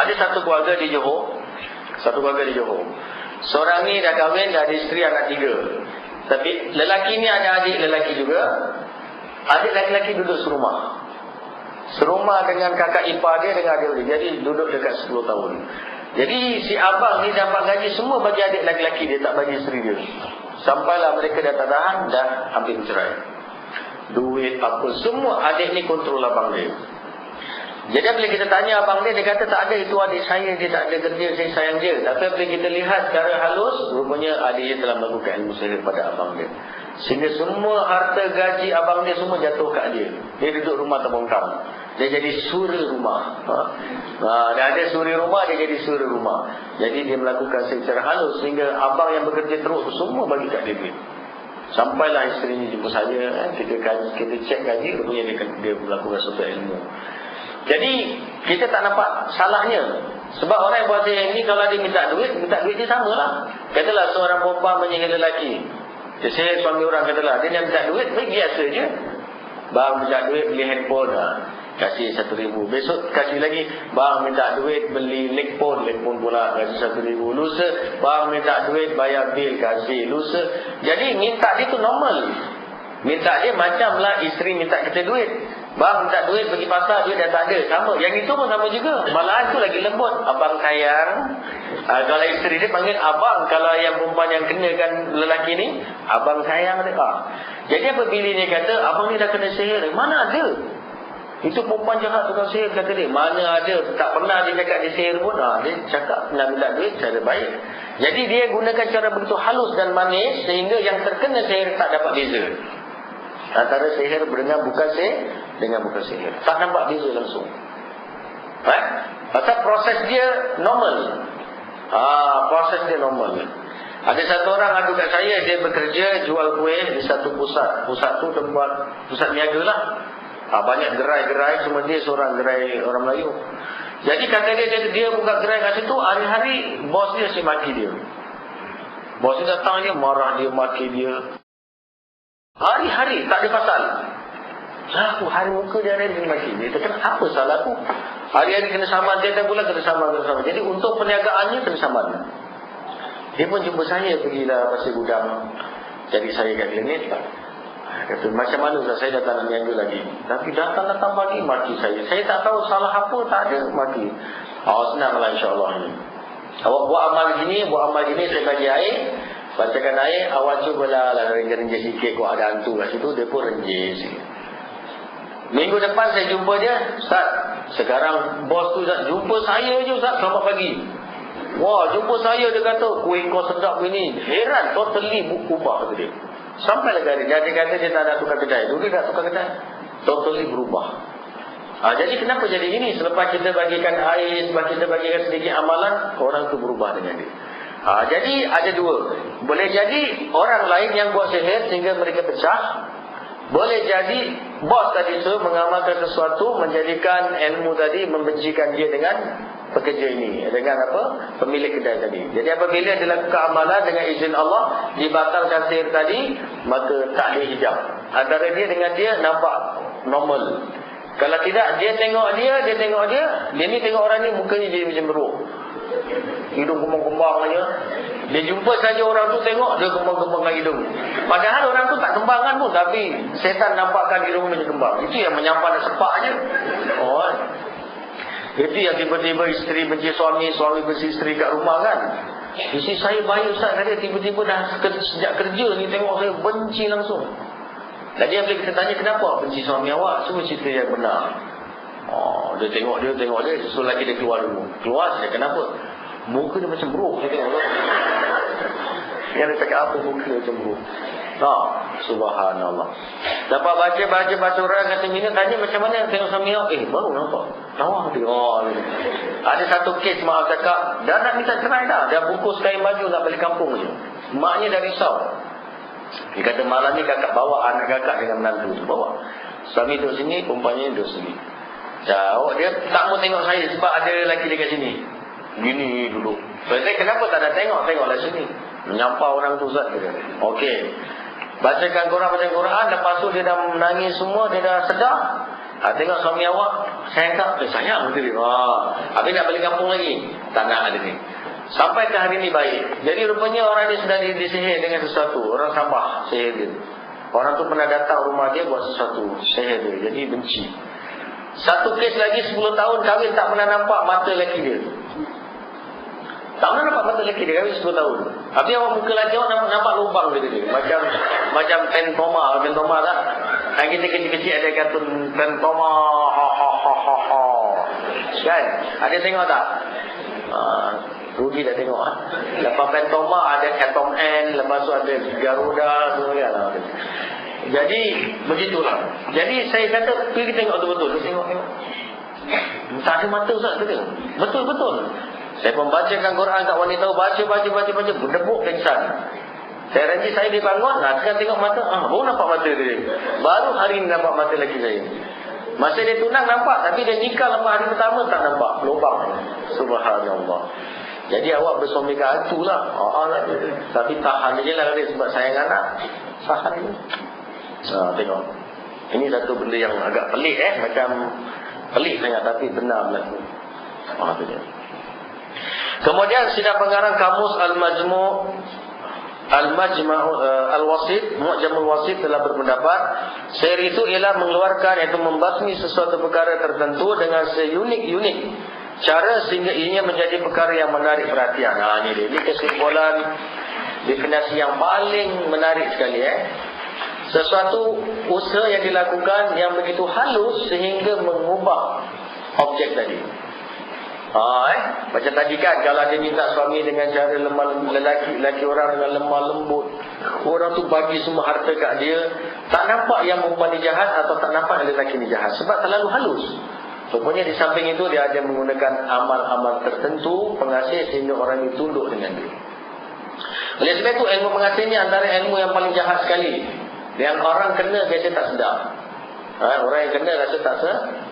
[SPEAKER 3] Ada satu keluarga di Johor. Seorang ni dah kahwin, dah ada isteri, anak 3. Tapi lelaki ni ada adik lelaki juga. Adik lelaki duduk serumah dengan kakak ipar dia dengan adik dia. Jadi duduk dekat 10 tahun. Jadi si abang ni dapat gaji semua bagi adik lelaki dia, tak bagi isteri dia. Sampailah mereka dah tak tahan, dah hampir bercerai. Duit apa semua adik ni kontrol abang dia. Jadi bila kita tanya abang dia kata tak ada, itu adik saya, dia tak ada kerja, saya sayang dia. Tapi bila kita lihat secara halus, rupanya adik dia telah melakukan ilmu sihir pada abang dia. Sehingga semua harta gaji abang dia semua jatuh kat dia. Dia duduk rumah terbongkar. Dia jadi suri rumah. Dia ada suri rumah, dia jadi suri rumah. Jadi dia melakukan secara halus sehingga abang yang bekerja teruk semua bagi kat dia. Sampailah isterinya jumpa saya, kita cek gaji, rupanya dia melakukan suatu ilmu. Jadi kita tak nampak salahnya. Sebab orang yang buat sihir ni, kalau dia minta duit dia samalah. Katalah seorang perempuan menyihir lelaki, dia sihir suami orang, katalah dia nak minta duit, biasa je. Bang minta duit beli handphone, kasih 1,000. Besok kasih lagi, bang minta duit beli lekpon pula, kasih 1,000. Lusa bang minta duit bayar bil, kasih. Lusa. Jadi minta dia tu normal. Minta dia macamlah isteri minta kita duit. Bang minta duit pergi pasar, duit dah tak ada. Sama. Yang itu pun sama juga. Malahan tu lagi lembut. Abang sayang. Kalau isteri dia panggil abang. Kalau yang perempuan yang kenakan lelaki ni, abang sayang dia. Jadi apabila dia kata abang ni dah kena sihir, mana ada? Itu perempuan jahat tukang sihir, kata dia. Mana ada? Tak pernah dia cakap dia sihir pun. Dia cakap nak minta duit cara baik. Jadi dia gunakan cara begitu halus dan manis sehingga yang terkena sihir tak dapat beza. antara sihir dengan bukan sihir. Tak nampak beza langsung. Pasal proses dia normal. Proses dia normal. Ada satu orang adu kat saya, dia bekerja jual kuih di satu pusat. Pusat tu tempat pusat niaga lah. Banyak gerai-gerai, semua dia seorang gerai orang Melayu. Jadi kata dia buka gerai kat situ, hari-hari bos dia si maki dia. Bos dia datang, dia marah, dia maki dia. Hari-hari, tak ada pasal. Aku hari muka dia hari dia maki dia. Dia kata, apa salah aku? Hari-hari kena saman, dia dah bulan kena saman. Jadi untuk perniagaannya kena saman. Dia pun jumpa saya, pergilah Pasir Gudang. Jadi saya kat klinik. Kata, macam mana Ustaz, saya datang nak niaga lagi. Tapi datang pagi maki saya. Saya tak tahu salah apa, tak ada maki. Senanglah insyaAllah ni. Awak buat amal gini, saya bagi air. Bacakan air, awak cubalah renjis sikit. Kau ada hantu kat situ, dia pun renjis sikit. Minggu depan saya jumpa dia, Ustaz, sekarang bos tu Ustaz, jumpa saya je Ustaz, selamat pagi. Wah, jumpa saya, dia kata, kuih kau sedap begini. Heran, totally berubah kata dia. Sampai lagi dia kata dia tak nak tukar kedai. Dulu dia nak tukar kedai, totally berubah. Jadi kenapa jadi ini? Selepas kita bagikan air, selepas kita bagikan sedikit amalan, orang tu berubah dengan dia. Jadi ada dua. Boleh jadi orang lain yang buat sihir sehingga mereka pecah. Boleh jadi bos tadi tu mengamalkan sesuatu, menjadikan ilmu tadi, membencikan dia dengan pekerja ini, dengan apa? Pemilik kedai tadi. Jadi apabila dia lakukan amalan dengan izin Allah, dibatalkan sihir tadi, maka tak ada hijab antara dia dengan dia, nampak normal. Kalau tidak, dia tengok dia ni tengok orang ni, mukanya jadi macam beruk, hidung kembang-kembang aja. Dia jumpa saja orang tu, tengok dia kembang-kembangkan hidung. Padahal orang tu tak kembangan pun, tapi setan nampakkan hidung macam kembang. Itu yang menyampan sepak je. Itu yang tiba-tiba isteri benci suami, suami benci isteri kat rumah kan. Isteri saya baik Ustaz, tadi tiba-tiba dah sejak kerja ni tengok saya benci langsung. Jadi apabila kita tanya kenapa benci suami awak, semua cerita yang benar. Dia tengok dia, sesuatu lagi dia keluar dulu. Keluar saja, kenapa? Muka dia macam buruk. Yang dia cakap apa, muka dia macam buruk. Subhanallah. Dapat baca orang kata minat, tanya macam mana tengok suami awak. Baru nampak lawa dia. Ada satu kes mak cakap, dah nak minta cerai dah. Dia bungkus kain baju nak balik kampung je. Maknya dah risau. Dia kata malam ni kakak bawa anak kakak dengan menantu tu bawa. Suami duduk sini, perempuannya duduk sini. Jauh dia tak mau tengok saya sebab ada lelaki dekat sini. Gini dulu. Saya kenapa tak nak tengoklah sini. Menyampah orang tu Ustaz kata. Okey. Bacakan Quran, lepas tu dia dah menangis semua, dia dah sedar. Tengok suami awak, sayang tak? Sayang betul dia. Habis nak balik kampung lagi. Tak nak ada ni. Sampai ke hari ni baik. Jadi rupanya orang ni sudah disihir dengan sesuatu. Orang Sabah sihir dia. Orang tu pernah datang rumah dia buat sesuatu, sihir dia. Jadi benci. Satu kes lagi 10 tahun kahwin tak pernah nampak mata lelaki dia. Tak pernah nampak mata lelaki dia kahwin 10 tahun. Habis awak muka lelaki awak nampak lubang dia. Macam pentoma lah. Yang kita kecil-kecil ada kartun pentoma. Kan? Ada tengok tak? Rugi dah tengok. Lepas pentoma ada Atom N, lepas tu ada Garuda semua kan. Jadi begitulah. Jadi saya kata pergi tengok betul-betul. Tengok. Tak ada mata Ustaz kata. Betul-betul. Saya membacakan Quran kat wanita, baca, berdebuk pingsan. Saya ranji saya dibangun, sekarang tengok mata, baru nampak mata dia. Baru hari ni nampak mata lelaki saya. Masa dia tunang nampak, tapi dia nikah lepas hari pertama tak nampak. Lubang. Subhanallah. Jadi awak bersuami ke hantu lah. Tapi tahan je lah sebab sayang anak. Tahan je. Tengok. Ini satu benda yang agak pelik macam pelik sangat tapi benar berlaku. Itu dia. Kemudian sidang pengarang kamus Al-Wasit, Mu'jamul Wasit telah berpendapat sihir itu ialah mengeluarkan iaitu membasmi sesuatu perkara tertentu dengan seunik-unik cara sehingga ianya menjadi perkara yang menarik perhatian. Ini dia. Ini kesimpulan definisi yang paling menarik sekali. Sesuatu usaha yang dilakukan yang begitu halus sehingga mengubah objek tadi. Macam tadi kan, kalau dia minta suami dengan cara lemah, lelaki orang dengan lemah lembut, orang tu bagi semua harta kat dia. Tak nampak yang perempuan ni jahat atau tak nampak yang lelaki ni jahat, sebab terlalu halus. Rupanya di samping itu dia ada menggunakan amal-amal tertentu pengasih sehingga orang itu tunduk dengan dia. Oleh sebab itu ilmu pengasih ni antara ilmu yang paling jahat sekali. Yang orang kena biasa tak sedar. Orang yang kena rasa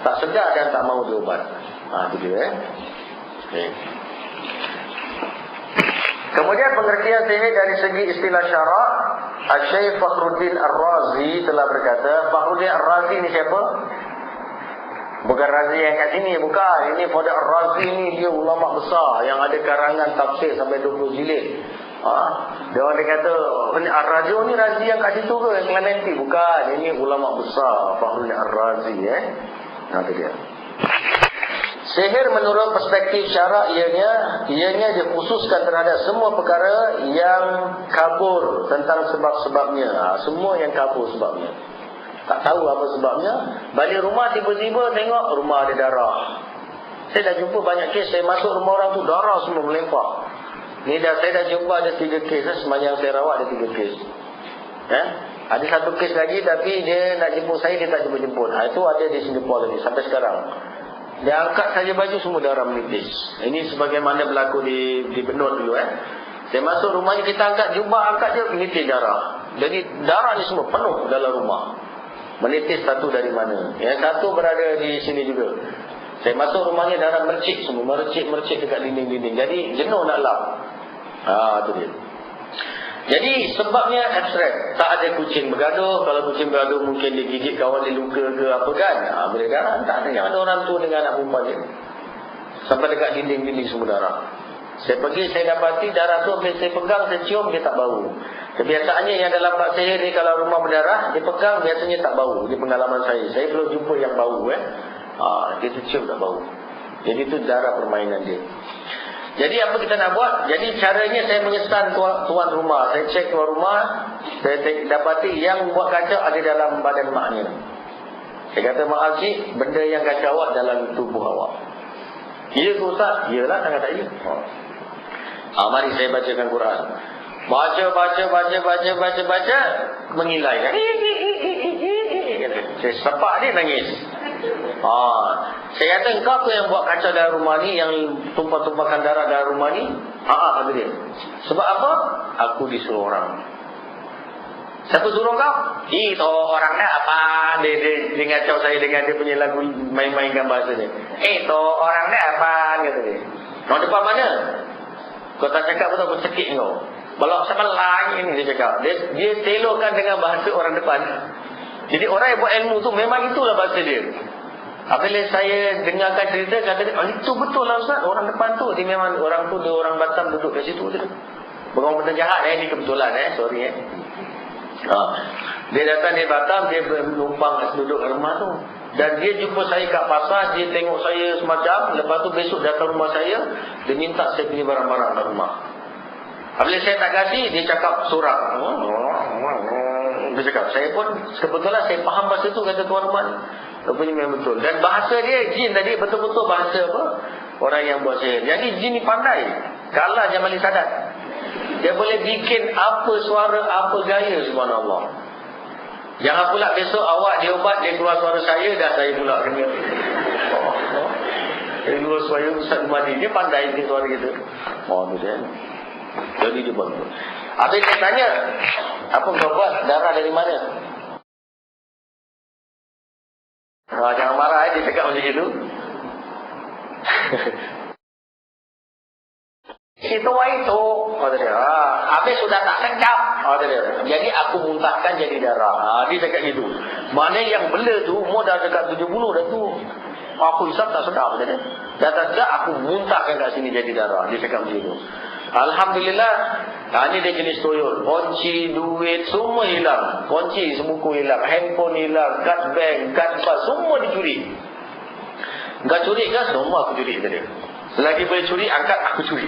[SPEAKER 3] tak sedar dan tak mahu diobat. Itu dia. Okay. Kemudian pengertian sihir dari segi istilah syarak, Syekh Fakhruddin Ar-Razi telah berkata. Fakhruddin Ar-Razi ni siapa? Bukan Razi yang kat sini, bukan. Ini Fakhruddin Ar-Razi ni dia ulama besar yang ada karangan tafsir sampai 20 jilid. Dia orang dia kata Ar-Razi ni Razi yang kat situ ke, yang Clementi? Bukan, ini ulama besar Fakhruddin Ar-Razi. Itu dia. Sihir menurut perspektif syarak ianya dikhususkan terhadap semua perkara yang kabur tentang sebab-sebabnya. Semua yang kabur sebabnya. Tak tahu apa sebabnya. Balik rumah tiba-tiba tengok rumah ada darah. Saya dah jumpa banyak kes. Saya masuk rumah orang tu darah semua melempar. Saya dah jumpa ada 3 kes. Sepanjang saya rawat ada 3 kes. Ada 1 kes lagi tapi dia nak jemput saya, dia tak jemput-jemput. Itu ada di Singapura lagi sampai sekarang. Dia angkat saja baju semua darah menitis. Ini sebagaimana berlaku di Benut dulu. Saya masuk rumahnya, kita angkat jubah, angkat je menitis darah. Jadi darah ni semua penuh dalam rumah. Menitis satu dari mana? Yang satu berada di sini juga. Saya masuk rumahnya darah mercik semua, mercik dekat dinding-dinding. Jadi jenuh nak lap. Itu dia. Jadi sebabnya abstrak. Tak ada kucing bergaduh. Kalau kucing bergaduh mungkin dia gigit kawan dia luka ke apa kan. Bila darah tak ada. Yang ada orang tu dengan anak perempuan dia. Sampai dekat dinding-dinding semua darah. Saya pergi, saya dapati darah tu bila saya pegang, saya cium, dia tak bau. Kebiasaannya yang dalam bak sihir ni kalau rumah berdarah, dia pegang biasanya tak bau. Ini pengalaman saya. Saya belum jumpa yang bau. Dia tercium tak bau. Jadi itu darah permainan dia. Jadi apa kita nak buat? Jadi caranya saya menyesan tuan rumah. Saya cek tuan rumah, saya dapati yang buat kacau ada dalam badan maknya. Saya kata, maaf cik, benda yang kacau awak dalam tubuh awak. Ya ke Ustaz? Yalah, tak kata ya. Mari saya bacakan Quran. Baca, mengilai. Saya sepak dia nangis. Saya kata, engkau ke yang buat kacau dalam rumah ni, yang tumpah-tumpahkan darah dalam rumah ni? Kata dia. Sebab apa? Aku disuruh orang. Siapa suruh kau? Itu orang dah apa? Dia ngacau saya dengan dia punya lagu, main-mainkan bahasa dia. Itu orang dah apa? Kata dia. Orang depan mana? Kau tak cakap betul, aku cekik kau. Balok sebelah ini dia cakap. Dia telokkan dengan bahasa orang depan. Jadi orang yang buat ilmu tu memang itulah bahasa dia. Apabila saya dengarkan cerita, kata dia, itu betul lah Ustaz. Orang depan tu, dia memang orang tu, dia orang Batam duduk kat situ. Bukan benda jahat ini kebetulan sorry Dia datang dari Batam, dia menumpang duduk kat rumah tu. Dan dia jumpa saya kat pasar, dia tengok saya semacam. Lepas tu besok datang rumah saya, dia minta saya punya barang-barang kat rumah. Apabila saya tak kasih, dia cakap sorak. Dia cakap, saya pun kebetulan saya faham bahasa tu, kata tuan rumah ni. Rupanya memang betul. Dan bahasa dia, jin tadi betul-betul bahasa apa? Orang yang buat sihir. Jadi jin ni pandai. Kalah Jamali Sadat. Dia boleh bikin apa suara, apa gaya, subhanallah. Jangan pula besok awak diobat, dia keluar suara saya, dah saya pula kena. Dia keluar suara Ustaz Madi. Dia pandai dia suara kita. Tu dia. Jadi dia buat. Habis dia tanya, apa kau buat? Darah dari mana? Jangan marah dia cakap macam itu. Itu. Habis sudah tak sedap. Jadi aku muntahkan jadi darah. Dia cakap gitu. Mana yang bela tu, umur dah dekat 70 dah tu. Aku hisap tak sedap. Dah tak sedap, aku muntahkan kat sini jadi darah. Dia cakap macam itu. Alhamdulillah. Ini dia jenis toyol. Kunci, duit, semua hilang. Kunci, sebuku hilang. Handphone hilang. Kad bank, kad pas, semua dicuri. Enggak curi kan? Semua aku curi, kata dia. Selagi boleh curi, angkat, aku curi.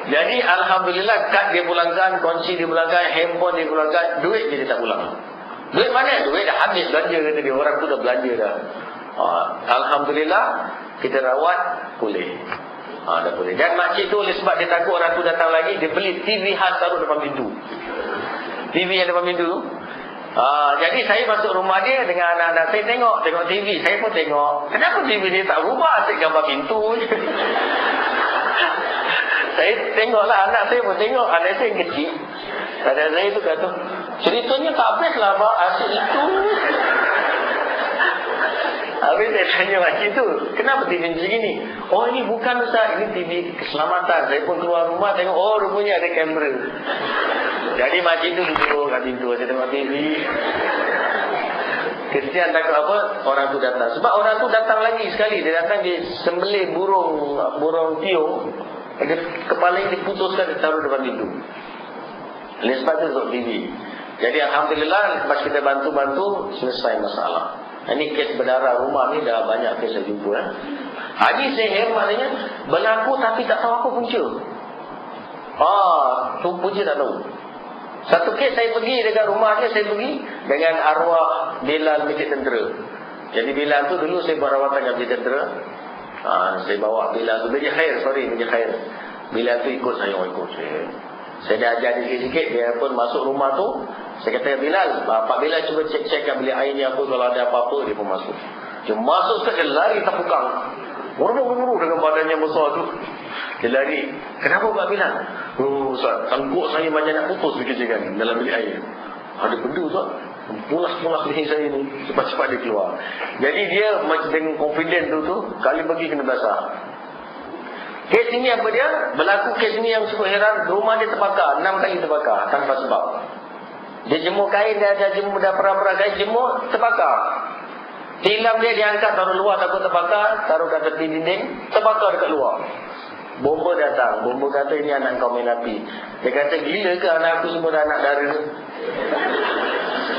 [SPEAKER 3] Jadi Alhamdulillah, kad dia pulangkan, kunci dia pulangkan, handphone dia pulangkan, duit dia tak pulang. Duit mana? Duit dah habis belanja, kata dia. Orang tu dah belanja dah. Alhamdulillah, kita rawat, boleh. Dah boleh. Dan makcik tu oleh sebab dia takut orang tu datang lagi, dia beli TV khas taruh depan pintu. TV yang depan pintu tu. Jadi saya masuk rumah dia dengan anak-anak saya, tengok TV. Saya pun tengok. Kenapa TV dia tak rubah, asyik gambar pintu je. Saya tengoklah, anak saya pun tengok. Anak saya yang kecil, anak saya tu kata, ceritanya tak best lah Abang, asyik itu. Habis saya tanya makcik tu, kenapa TV macam gini? Oh ini bukan Ustaz, ini TV keselamatan. Saya pun keluar rumah tengok, oh rupanya ada kamera. Jadi makcik tu duduk kat pintu, saya tengok TV. Kesian takut apa, orang tu datang. Sebab orang tu datang lagi sekali. Dia datang, dia sembelih burung piung. Dia, kepala yang diputuskan, dia taruh depan pintu. Oleh sebab tu untuk TV. Jadi Alhamdulillah, lepas kita bantu-bantu, selesai masalah. Ini kes berdarah rumah ni dah banyak kes saya jumpa. Ini sihir maknanya berlaku tapi tak tahu apa punca. Tu punca tak tahu. Satu kes saya pergi dekat rumah dia, saya pergi dengan arwah Bilal Majlis Tentera. Jadi Bilal tu dulu saya buat rawatan dengan Majlis Tentera. Saya bawa Bilal tu Majlis Khair. Bilal tu ikut saya. Saya dah ajar dia sikit-sikit, dia pun masuk rumah tu. Saya kata, Bilal, Pak Bilal cuba cek kat bilik air ni apa, kalau ada apa-apa, dia pun masuk. Dia masuk sekali, dia lari terpukang. Buru-buru dengan badannya besar tu. Dia lari. Kenapa Pak Bilal? Ustaz, tangguk saya macam nak putus berkerjakan dalam bilik air. Ada benda Ustaz, pulas-pulas leher saya ni. Cepat-cepat dia keluar. Jadi dia macam dengan confident tu, kali pergi kena basah. Kes ini apa dia? Berlaku kes ini yang cukup heran. Rumah dia terbakar, 6 kali terbakar tanpa sebab. Dia jemur kain, dah perah-perah kain, jemur, terbakar. Tilam dia diangkat, taruh luar takut terbakar, taruh kat tepi dinding, terbakar dekat luar. Bomba datang, bomba kata ini anak kau main api. Dia kata, gila ke anak aku semua dah anak dara?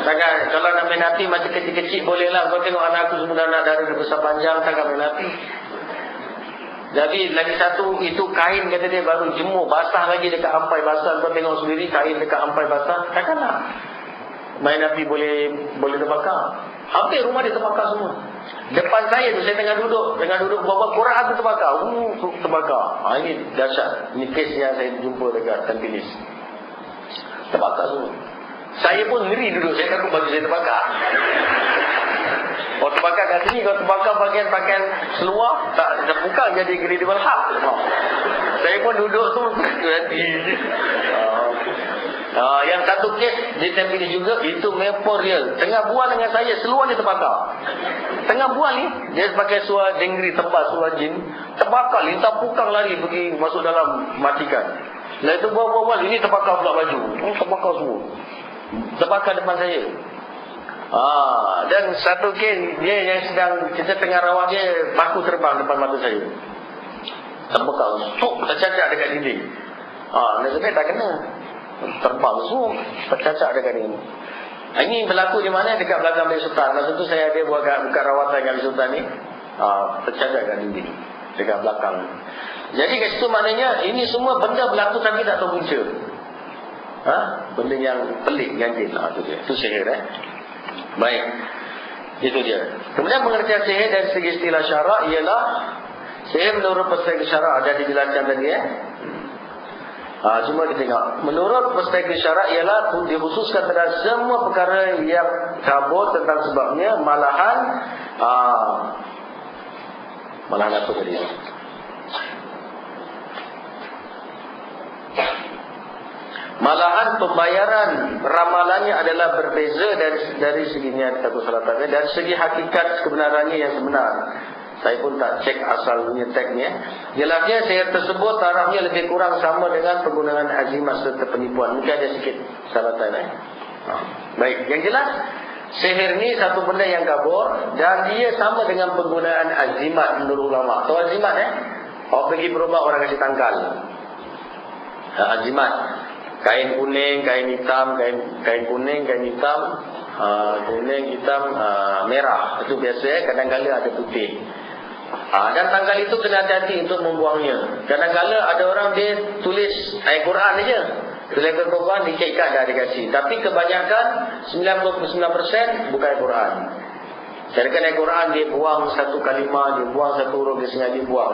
[SPEAKER 3] Takkan, kalau nak main api macam kecil-kecil boleh lah. Kau tengok anak aku semua dah anak dara, dia besar panjang, takkan main api. Jadi lagi satu, itu kain kata dia baru jemur, basah lagi dekat ampai basah. Kau tengok sendiri kain dekat ampai basah, takkanlah main api boleh terbakar. Hampir rumah dia terbakar semua. Depan saya tu saya tengah duduk bawa Quran tu terbakar. Terbakar. Ini dahsyat. Ini kes yang saya jumpa dekat Tampines. Terbakar semua. Saya pun ngeri duduk, saya takut baju saya terbakar. Kalau terbakar kat sini, kalau terbakar pakaian seluar, tak terbuka jadi credible hak. Saya pun duduk tu nanti. Yang satu kes di Tampines juga, itu memang real. Tengah bual dengan saya, seluar dia terbakar. Tengah bual ni, dia pakai seluar dengri tebal, seluar jin, terbakar, lintah pukang lari pergi masuk dalam matikan. Lepas itu bual-bual, ini terbakar pula baju. Terbakar semua. Terbakar depan saya. Dan satu kes dia yang sedang kita tengah rawat dia, paku terbang depan mata saya. Terbakar, tercacak dekat dinding. Nasib tak kena. Terbang semua, tercacak dekat dinding. Ini berlaku di mana? Dekat belakang Bilik Sultan. Masa tu saya ada buat rawatan dengan Bilik Sultan ni. Tercacak dekat dinding, dekat belakang. Jadi kat situ maknanya ini semua benda berlaku tapi tak tahu punca. Benda yang pelik, ganjil. Itu dia. Itu sihir. Baik, itu dia. Kemudian pengertian sihir dari segi istilah syarak ialah sihir menurut perspektif syarak ada dijelaskan tadi. Cuma kita tengok. Menurut perspektif syarak ialah dikhususkan terhadap semua perkara yang kabur tentang sebabnya, malahan apa tadi? Malahan pembayaran ramalannya adalah berbeza dari segi niat atau salatannya, dari segi hakikat kebenarannya yang sebenar. Saya pun tak cek asal punya tagnya. Jelasnya sihir tersebut tarafnya lebih kurang sama dengan penggunaan azimat serta penipuan. Mungkin ada sikit salatan. Baik, yang jelas sihir ni satu benda yang kabur dan dia sama dengan penggunaan azimat menurut ulama. Tahu azimat orang pergi berubat, orang kasih tangkal. Azimat, kain kuning, kain hitam, kain kuning, kain hitam, kuning, hitam, merah. Itu biasa, kadang-kadang ada putih. Dan tanggal itu kena hati-hati untuk membuangnya. Kadang-kadang ada orang dia tulis ayat Quran saja. Tulis ayat Quran dikaikat dah dikasih. Tapi kebanyakan 99% bukan ayat Quran. Jadi ayat Quran dia buang satu kalimah, dia buang satu huruf, dia sengaja buang.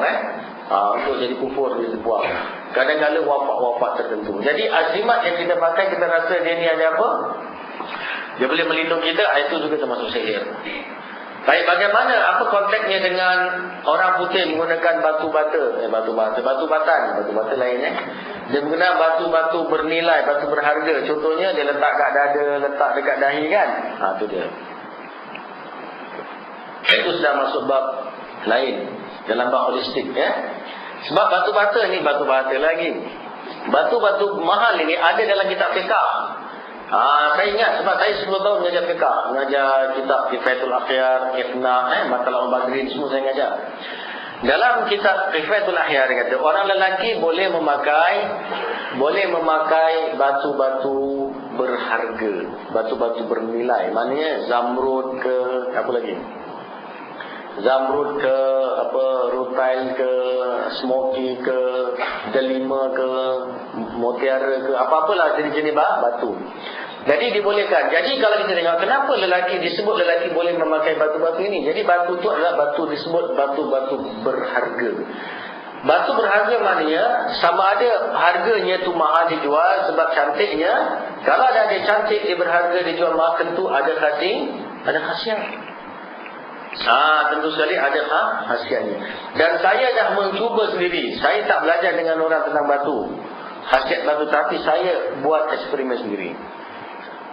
[SPEAKER 3] Untuk jadi kufur dia buang. Kadang-kadang wafat-wafat tertentu. Jadi azimat yang kita pakai, kita rasa dia ni ada apa? Dia boleh melindungi kita, itu juga termasuk sihir. Baik, bagaimana, apa konteksnya dengan orang putih menggunakan batu bata lain Dia menggunakan batu-batu bernilai, batu berharga. Contohnya dia letak kat dada, letak dekat dahi kan. Itu dia. Itu sudah masuk bab lain dalam bab holistik Sebab batu bata ni batu bata lagi. Batu-batu mahal ini ada dalam kitab fiqh. Saya ingat sebab saya 10 tahun mengajar fiqh, mengajar kitab Kifayatul Akhyar, Ifna, Matalah Badrin, semua saya mengajar. Dalam kitab Kifayatul Akhyar dia kata orang lelaki boleh memakai batu-batu berharga, batu-batu bernilai. Maknanya zamrud ke apa lagi? Zamrud ke rutail ke, smoky ke, delima ke, mutiara ke, apa-apalah jenis-jenis batu. Jadi dibolehkan. Jadi kalau kita tengok kenapa lelaki disebut lelaki boleh memakai batu-batu ini. Jadi batu itu adalah batu disebut batu-batu berharga. Batu berharga maknanya sama ada harganya tu mahal dijual sebab cantiknya. Kalau ada cantik dia berharga dijual mahal, tentu ada khasiat. Tentu sekali ada khasiatnya. Dan saya dah mencuba sendiri. Saya tak belajar dengan orang tentang batu, khasiat batu, tapi saya buat eksperimen sendiri.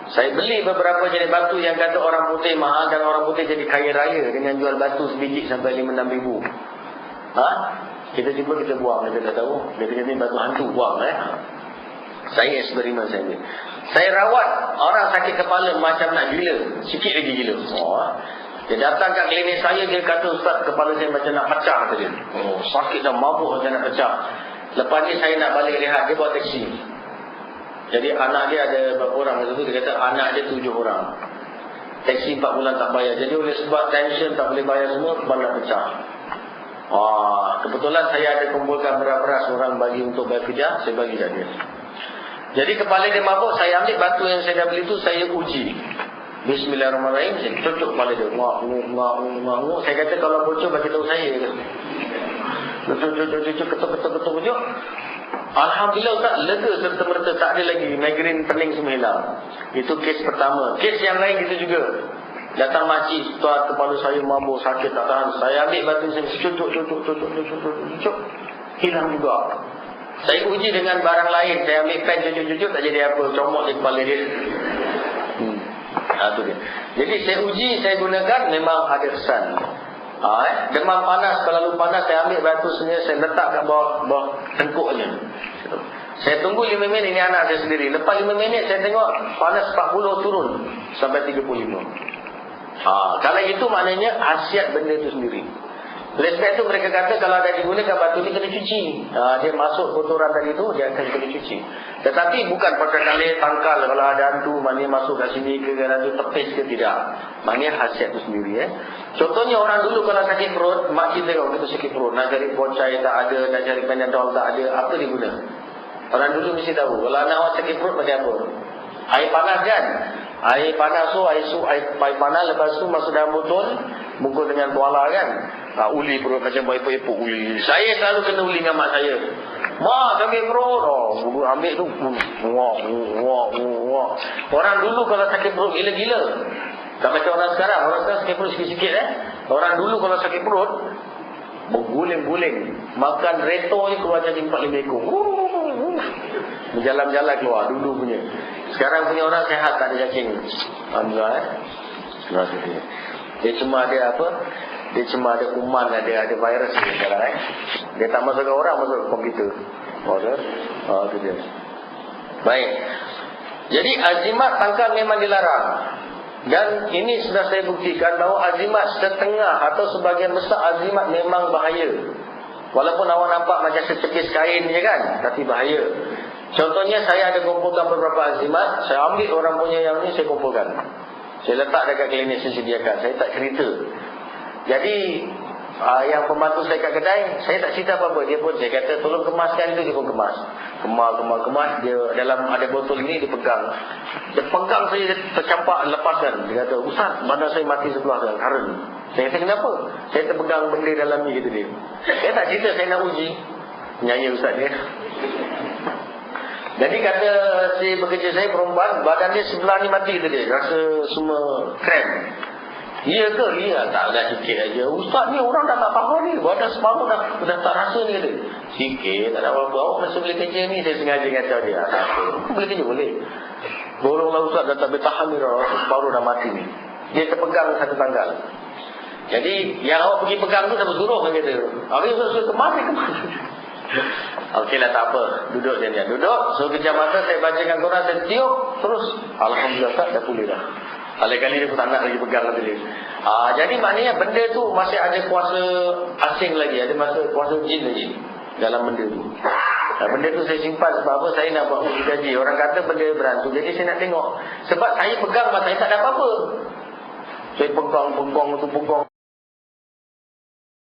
[SPEAKER 3] Saya beli beberapa jenis batu yang kata orang putih mahal dan orang putih jadi kaya raya dengan jual batu sebiji sampai 5-6 ribu. Kita cuba, kita buang, kita dah tahu. Dia kata ni batu hantu, buang. Saya eksperimen saya. Saya rawat orang sakit kepala macam nak gila, sikit lagi gila. Dia datang kat klinik saya, dia kata, Ustaz, kepala saya macam nak pecah, kata dia. Sakit dah, mabuk macam nak pecah. Lepas ni saya nak balik rehat, dia bawa teksi. Jadi anak dia ada berapa orang? Dia kata anak dia 7 orang. Teksi 4 bulan tak bayar. Jadi oleh sebab tension tak boleh bayar semua, kepala pecah. Kebetulan saya ada kumpulkan beras-beras orang bagi untuk bayar fidyah, saya bagi kat dia. Jadi kepala dia mabuk, saya ambil batu yang saya dah beli tu, saya uji. Bismillahirrahmanirrahim, saya cucuk kepala dia. Saya kata kalau bocor bagi tahu saya. Cucuk, ketuk. Alhamdulillah Ustaz, lega serta-merta, tak ada lagi migrain, pening semua hilang. Itu kes pertama. Kes yang lain gitu juga. Datang makcik, Ustaz, kepala saya mabuk, sakit tak tahan. Saya ambil batu, saya cucuk, hilang juga. Saya uji dengan barang lain. Saya ambil pen, cucuk, tak jadi apa, comot di kepala dia. Itu dia. Jadi saya uji, saya gunakan, memang ada kesan. Demam panas, kalau lalu panas, saya ambil batu sebenarnya, saya letak kat bawah tengkuknya. Saya tunggu 5 minit, ini anak saya sendiri. Lepas 5 minit saya tengok panas 40 turun sampai 35. Kalau itu maknanya khasiat benda itu sendiri. Oleh sebab itu mereka kata kalau ada digunakan batu ni kena cuci. Dia masuk kotoran tadi tu, dia akan kena cuci. Tetapi bukan pakai kali tangkal kalau ada hantu, maknanya masuk kat sini ke hantu tepis ke, tidak. Maknanya khasiat itu sendiri. Contohnya orang dulu kalau sakit perut, mak kita kalau kita sakit perut, nak cari pocai tak ada, nak cari Panadol tak ada, apa diguna? Orang dulu mesti tahu. Kalau anak awak sakit perut macam apa? Air panas kan? Air panas tu, air panas, lepas tu masuk dalam botol, bungkus dengan tuala kan? Uli perut macam epok-epok uli. Saya selalu kena uli dengan mak saya. Mak sakit perut. Ambil tu. Orang dulu kalau sakit perut gila-gila. Tak macam orang sekarang. Orang sekarang sakit perut sikit-sikit. Orang dulu kalau sakit perut, berguling-guling. Makan reto je keluar jadi 4-5 ekor. Berjalan-jalan keluar dulu punya. Sekarang punya orang sehat, tak ada cacing. Alhamdulillah. Dia cuma ada apa? Dia cuma ada kuman, ada virus sekarang. Dia tak masuk ke orang, masuk ke komputer. Itu dia. Baik. Jadi azimat tangkal memang dilarang. Dan ini sudah saya buktikan bahawa azimat setengah atau sebahagian besar azimat memang bahaya. Walaupun awak nampak macam secepis kain je kan, tapi bahaya. Contohnya saya ada kumpulkan beberapa azimat, saya ambil orang punya yang ni, saya kumpulkan. Saya letak dekat klinik saya sediakan. Saya tak cerita. Jadi yang pembantu saya kat kedai, saya tak cerita apa-apa. Dia pun, saya kata tolong kemaskan itu, dia pun kemas. Kemas. Dia dalam ada botol ini, dia pegang. Dia pegang saya, tercampak, lepaskan. Dia kata, Ustaz, badan saya mati sebelah kan, karen. Saya kata kenapa? Saya terpegang benda dalam ni, kata dia. Saya tak cerita saya nak uji. Nyanyi ustaz dia. Jadi kata si bekerja saya perempuan, badan dia sebelah ni mati, kata dia. Rasa semua krem. Ya ke? Ya. Tak ada sikit aja. Ustaz ni orang dah tak faham ni. Badan separuh dah tak rasa ni, kata. Sikit, tak ada apa-apa. Awak masih boleh kerja ni. Saya sengaja kata dia. Tak apa. Boleh kerja, boleh. Tolonglah ustaz, dah tak boleh tahan ni. Separuh dah mati ni. Dia terpegang satu tanggal. Jadi yang awak pergi pegang tu dah bersuruh, kan kata. Habis ustaz kemari. Okeylah, tak apa. Duduk dia. Duduk. So kejam mata saya bacakan Quran, saya tiup. Terus alhamdulillah tak dah pulih dah. Kali-kali dia pun tak nak lagi pegang kata dia. Jadi maknanya benda tu masih ada kuasa asing lagi, ada masa kuasa jin lagi dalam benda tu. Benda tu saya simpan sebab apa? Saya nak buat uji kaji. Orang kata benda berantu, jadi saya nak tengok. Sebab saya pegang mata saya tak ada apa-apa. Saya pegang tu pegang.